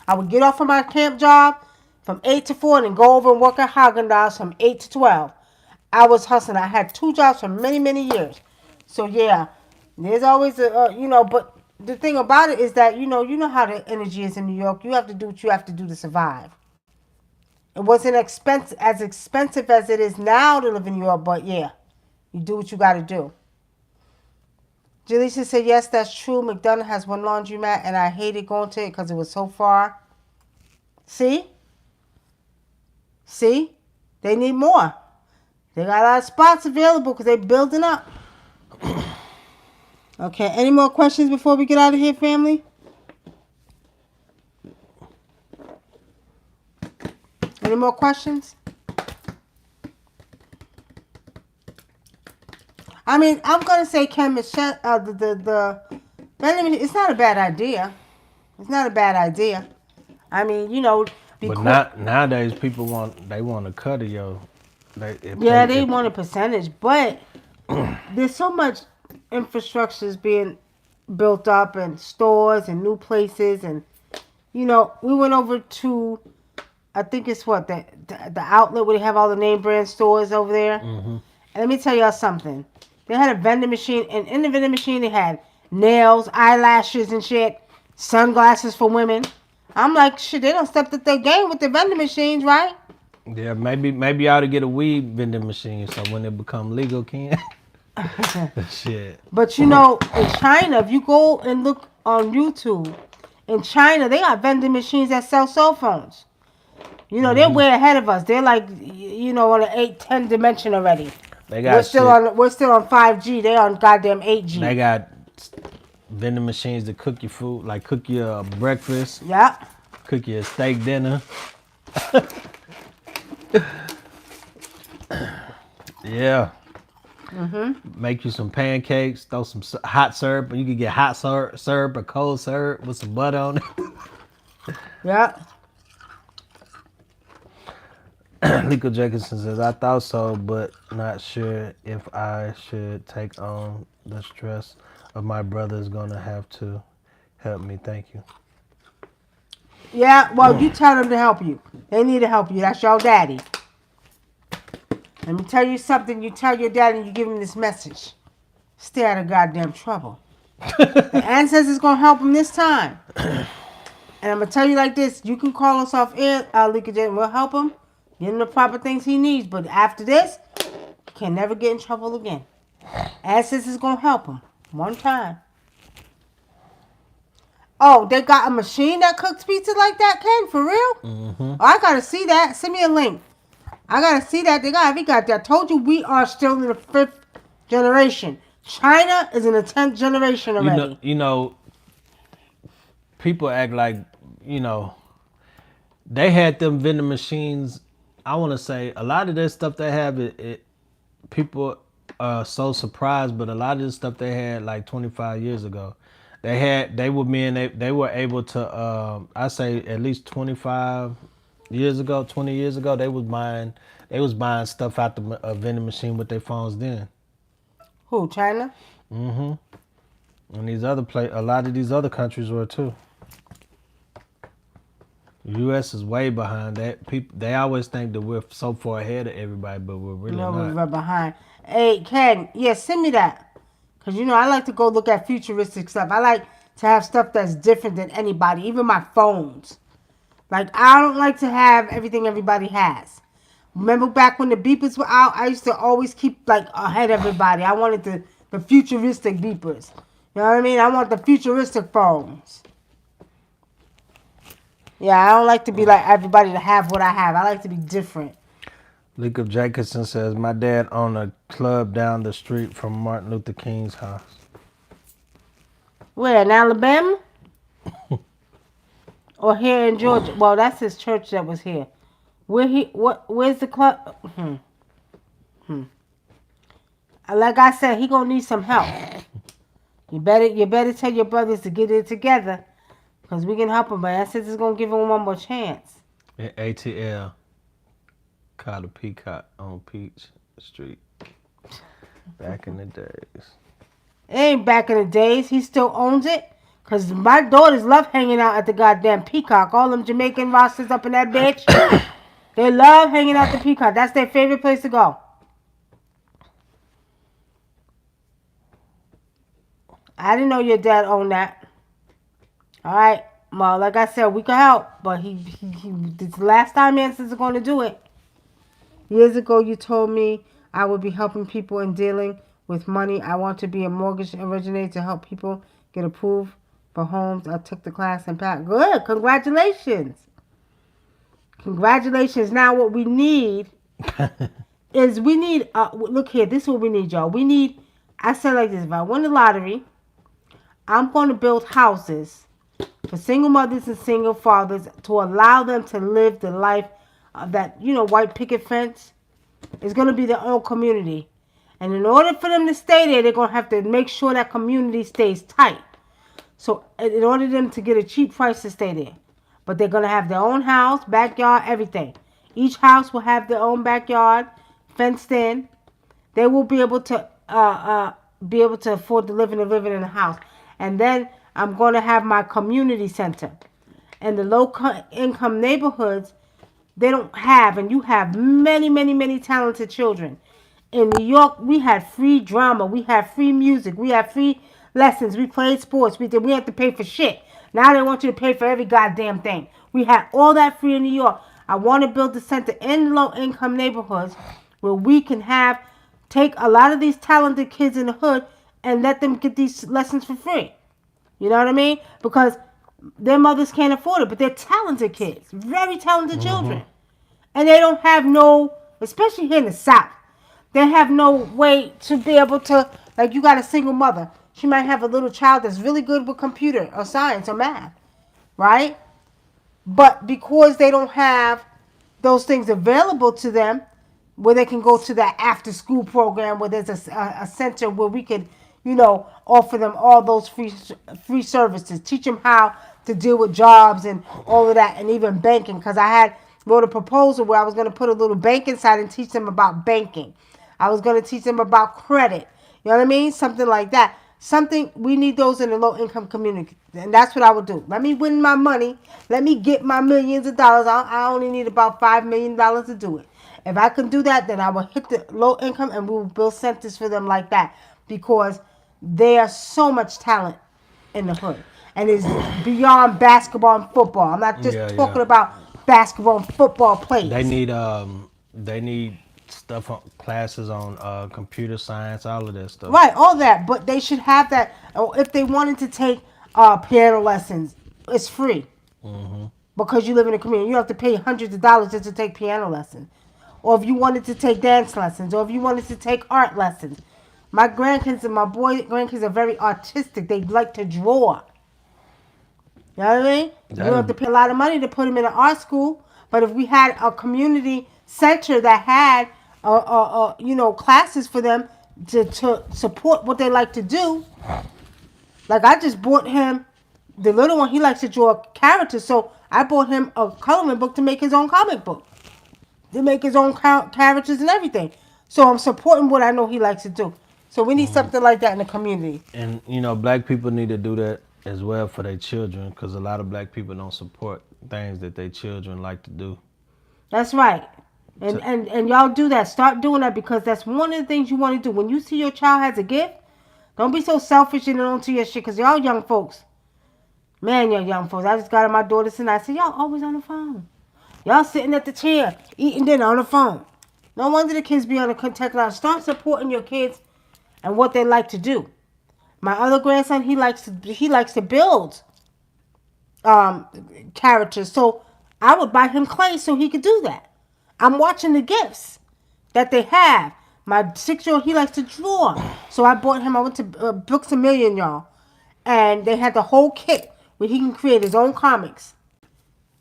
I would get off from my camp job from 8 to 4 and then go over and work at Haagen-Dazs from 8 to 12. I was hustling. I had 2 jobs for many, many years. So, yeah, there's always but the thing about it is that, you know how the energy is in New York. You have to do what you have to do to survive. It wasn't as expensive as it is now to live in New York, but yeah, you do what you got to do. Jaleesa said, yes, that's true. McDonough has 1 laundromat, and I hated going to it because it was so far. See? They need more. They got a lot of spots available because they're building up. Okay, any more questions before we get out of here, family? Any more questions? I mean, I'm gonna say Ken Michelle, the Benjamin. It's not a bad idea. It's not a bad idea. I mean, But nowadays people want to cut it, yo. They want a percentage, but there's so much infrastructure is being built up and stores and new places and we went over to I think it's the outlet where they have all the name brand stores over there. Mm-hmm. And let me tell y'all something. They had a vending machine, and in the vending machine they had nails, eyelashes, and shit, sunglasses for women. I'm like, shit, they don't step up their game with the vending machines, right? Yeah, maybe I ought to get a weed vending machine so when it become legal, can. Shit. But in China, if you go and look on YouTube, in China they got vending machines that sell cell phones. They're way ahead of us. They're like, on an 8-10 dimension already. We're still on 5G. They're on goddamn 8G. They got vending machines to cook your food, like cook your breakfast. Yeah. Cook your steak dinner. Yeah. Make you some pancakes. Throw some hot syrup. You can get hot syrup or cold syrup with some butter on it. Yeah. Liko Jacobson says, I thought so, but not sure if I should take on the stress of my brother is going to have to help me. Thank you. Yeah, well, you tell them to help you. They need to help you. That's your daddy. Let me tell you something. You tell your daddy and you give him this message. Stay out of goddamn trouble. The ancestors going to help him this time. And I'm going to tell you like this. You can call us off air, Liko Jacobson. We'll help him. Give him the proper things he needs. But after this, he can never get in trouble again. Ancestors going to help him. One time. Oh, they got a machine that cooks pizza like that, Ken? For real? Mm-hmm. Oh, I got to see that. Send me a link. I got to see that. We got that. I told you we are still in the 5th generation. China is in the 10th generation already. People act like, they had them vending machines. I want to say a lot of this stuff they have, people are so surprised, but a lot of this stuff they had like 25 years ago. They were able to, I say at least 20 years ago, they was buying stuff out the vending machine with their phones then. Who, China? Mm-hmm. And a lot of these other countries were too. The U.S. is way behind that. They always think that we're so far ahead of everybody, but we're really not. We're right behind. Hey, Ken, send me that. Because, I like to go look at futuristic stuff. I like to have stuff that's different than anybody, even my phones. Like, I don't like to have everything everybody has. Remember back when the beepers were out, I used to always keep like ahead of everybody. I wanted the futuristic beepers. You know what I mean? I want the futuristic phones. Yeah, I don't like to be like everybody to have what I have. I like to be different. Luke Jacobson says, my dad owned a club down the street from Martin Luther King's house. Where, in Alabama? Or here in Georgia? Well, that's his church that was here. Where's the club? Like I said, he gonna need some help. You better tell your brothers to get it together, cause we can help him. But I said it's gonna give him one more chance. In ATL, called a Peacock on Peach Street. Back in the days. It ain't back in the days. He still owns it. Cause my daughters love hanging out at the goddamn Peacock. All them Jamaican rosters up in that bitch. They love hanging out at the Peacock. That's their favorite place to go. I didn't know your dad owned that. All right. Well, like I said, we can help, but this is the last time Answers are going to do it. Years ago, you told me I would be helping people in dealing with money. I want to be a mortgage originator to help people get approved for homes. I took the class and passed. Good. Congratulations. Congratulations. Now what we need is look here, this is what we need, y'all. I said like this, if I win the lottery, I'm going to build houses for single mothers and single fathers to allow them to live the life that, white picket fence is going to be their own community. And in order for them to stay there, they're going to have to make sure that community stays tight. So in order for them to get a cheap price to stay there. But they're going to have their own house, backyard, everything. Each house will have their own backyard, fenced in. They will be able to afford to live in a house. And then I'm going to have my community center. And the low income neighborhoods, they don't have, and you have many, many, many talented children. In New York, we had free drama. We had free music. We had free lessons. We played sports. We had to pay for shit. Now they want you to pay for every goddamn thing. We had all that free in New York. I want to build a center in low-income neighborhoods where we can take a lot of these talented kids in the hood and let them get these lessons for free. You know what I mean? Because their mothers can't afford it, but they're talented kids. Very talented children. And they don't have especially here in the South, they have no way to be able to, like, you got a single mother. She might have a little child that's really good with computer or science or math, right? But because they don't have those things available to them, where they can go to that after school program, where there's a center where we could, offer them all those free services, teach them how to deal with jobs and all of that, and even banking. Because I wrote a proposal where I was going to put a little bank inside and teach them about banking. I was going to teach them about credit. You know what I mean? Something like that. We need those in the low-income community. And that's what I would do. Let me win my money. Let me get my millions of dollars. I only need about $5 million to do it. If I can do that, then I will hit the low income and we will build centers for them like that. Because there's so much talent in the hood. And it's beyond basketball and football. I'm not just talking about basketball and football players. They need stuff on classes on computer science, all of that stuff. Right, all that. But they should have that. If they wanted to take piano lessons, it's free. Because you live in a community. You don't have to pay hundreds of dollars just to take piano lessons. Or if you wanted to take dance lessons. Or if you wanted to take art lessons. My grandkids and my grandkids are very artistic. They like to draw. You know what I mean? You don't have to pay a lot of money to put them in an art school. But if we had a community center that had classes for them to support what they like to do. Like I just bought him, the little one, he likes to draw characters, so I bought him a coloring book to make his own comic book. To make his own characters and everything. So I'm supporting what I know he likes to do. So we need something like that in the community. And, black people need to do that as well for their children, because a lot of black people don't support things that their children like to do. That's right. And y'all do that. Start doing that, because that's one of the things you want to do. When you see your child has a gift, don't be so selfish and don't do your shit, because y'all young folks, Man, y'all young folks. I just got on my daughters tonight. I said, y'all always on the phone. Y'all sitting at the chair, eating dinner on the phone. No wonder the kids be on the technology. Start supporting your kids and what they like to do. My other grandson, he likes to build um characters. So I would buy him clay so he could do that. I'm watching the gifts that they have. My 6-year-old, he likes to draw. So I bought him, I went to Books A Million, y'all. And they had the whole kit where he can create his own comics.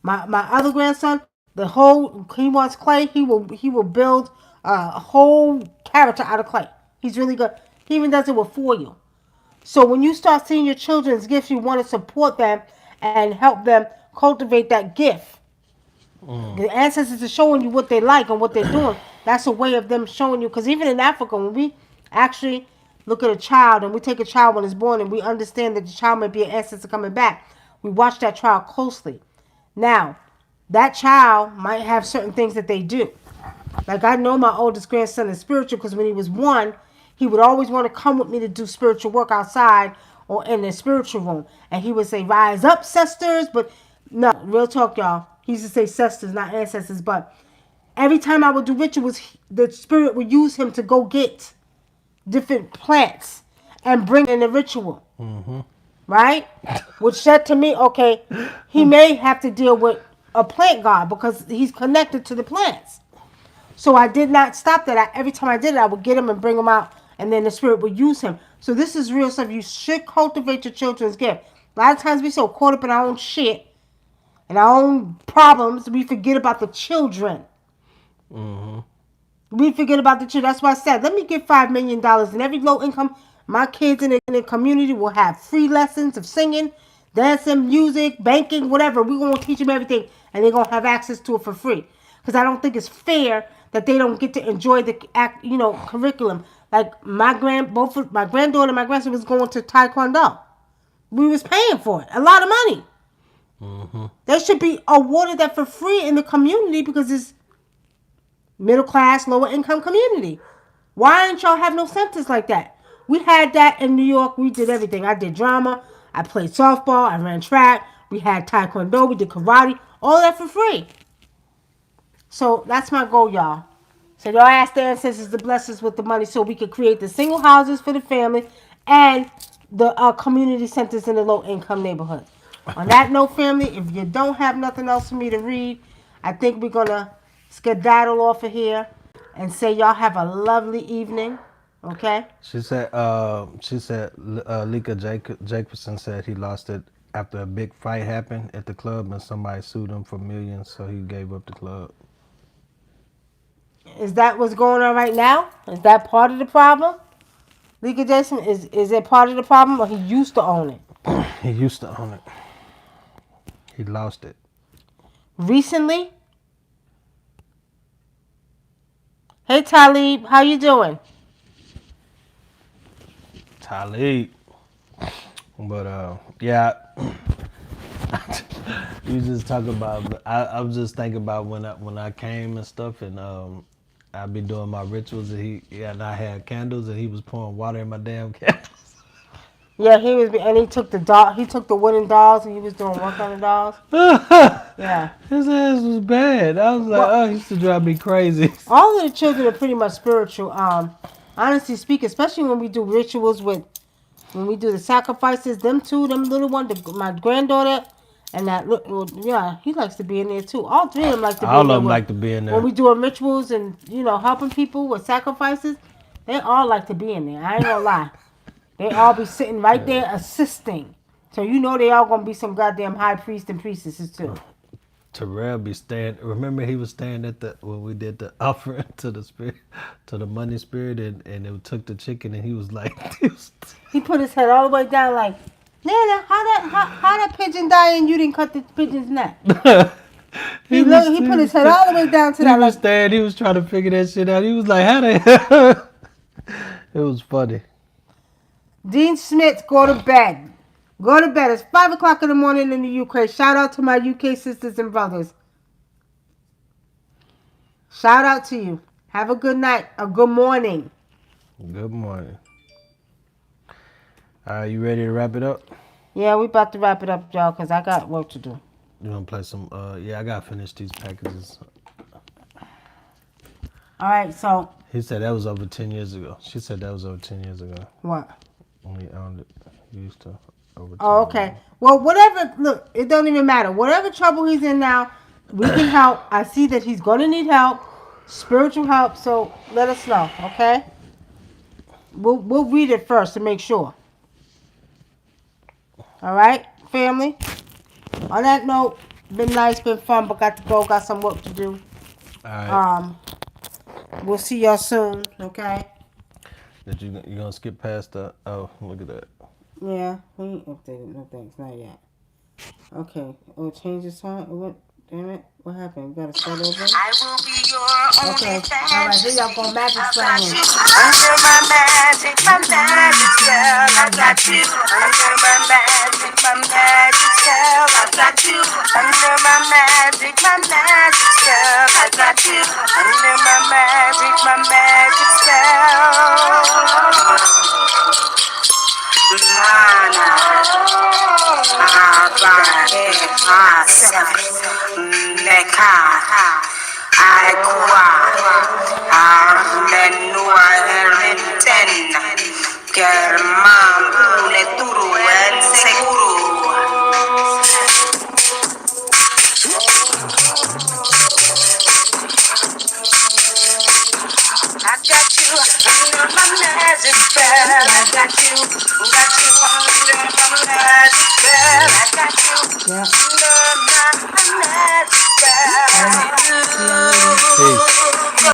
My other grandson, he wants clay. He will build a whole character out of clay. He's really good. He even does it with foil. So when you start seeing your children's gifts, you want to support them and help them cultivate that gift. The ancestors are showing you what they like and what they're doing. That's a way of them showing you. Because even in Africa, when we actually look at a child and we take a child when it's born and we understand that the child may be an ancestor coming back, we watch that child closely. Now, that child might have certain things that they do. Like I know my oldest grandson is spiritual because when he was 1, he would always want to come with me to do spiritual work outside or in the spiritual room. And he would say, rise up, sisters. But no, real talk, y'all. He used to say sisters, not ancestors. But every time I would do rituals, the spirit would use him to go get different plants and bring in the ritual. Right? Which said to me, okay, he may have to deal with a plant god because he's connected to the plants. So I did not stop that. Every time I did it, I would get him and bring him out, and then the spirit would use him. So this is real stuff. You should cultivate your children's gift. A lot of times we so caught up in our own shit and our own problems, we forget about the children. We forget about the children. That's why I said, let me get $5 million, and every low income, my kids in the community will have free lessons of singing, dancing, music, banking, whatever. We're going to teach them everything, and they're going to have access to it for free. Because I don't think it's fair that they don't get to enjoy the curriculum. Like both of my granddaughter and my grandson was going to Taekwondo. We was paying for it, a lot of money. They should be awarded that for free in the community because it's middle class, lower income community. Why ain't y'all have no centers like that? We had that in New York. We did everything. I did drama. I played softball. I ran track. We had Taekwondo. We did karate. All that for free. So that's my goal, y'all. So y'all ask the ancestors to bless us with the money so we could create the single houses for the family and the community centers in the low income neighborhoods. On that note, family, if you don't have nothing else for me to read, I think we're going to skedaddle off of here and say y'all have a lovely evening. Okay? Lika Jacobson said he lost it after a big fight happened at the club and somebody sued him for millions, so he gave up the club. Is that what's going on right now? Is that part of the problem? Lika Jason, is it part of the problem or he used to own it? He used to own it. He lost it. Recently? Hey Talib, how you doing? Talib. But yeah, you just talk about. I was just thinking about when I came and stuff, and I be doing my rituals, and I had candles, and he was pouring water in my damn candles. Yeah, he took the doll. He took the wooden dolls, and he was doing work on the dolls. Yeah. His ass was bad. I was like, he used to drive me crazy. All of the children are pretty much spiritual. Honestly speaking, especially when we do rituals when we do the sacrifices, them little ones, my granddaughter and he likes to be in there too. All three of them like to be in there. All of them like to be in there. When we do rituals and, helping people with sacrifices, they all like to be in there. I ain't gonna lie. They all be sitting right there assisting. So they all gonna be some goddamn high priest and priestesses too. Terrell be staying. Remember he was staying when we did the offering to the spirit, to the money spirit, and it took the chicken, and he was like, he put his head all the way down, like, Nana, how that pigeon die and you didn't cut the pigeon's neck? he put his head all the way down to that. He was staying. He was trying to figure that shit out. He was like, how the? It was funny. Dean Smith, go to bed. Go to bed. It's 5 o'clock in the morning in the UK. Shout out to my UK sisters and brothers. Shout out to you. Have a good night. A good morning. Good morning. You ready to wrap it up? Yeah, we about to wrap it up, y'all, because I got work to do. You want to play some? Yeah, I gotta finish these packages. All right, so He said that was over 10 years ago. She said that was over 10 years ago. what? When we owned it, used to over 10 Oh, years okay. ago. Well, whatever. Look, it don't even matter. Whatever trouble he's in now, we can help. I see that he's going to need help, spiritual help. So let us know, okay? We'll read it first to make sure. All right, family. On that note, been nice, been fun, but got to go. Got some work to do. All right. We'll see y'all soon, okay? That you gonna skip past the? Oh, look at that. Yeah, we ain't updated. No thanks, not yet. Okay. Oh, change the song. What? Damn it. What happened? We gotta start over? I will be your Okay. only All right, here y'all fantasy. go. Magic I spell got him. you under my magic spell. I got you under my magic spell. I got you under my magic spell. I got you under my magic spell. Mana, Abane, Asa, Neka, Aikua, Armenua, Erenten, Germambu, Neturu, and Seguru. I got you under my magic spell. I got you under my magic spell. I got you. Yeah.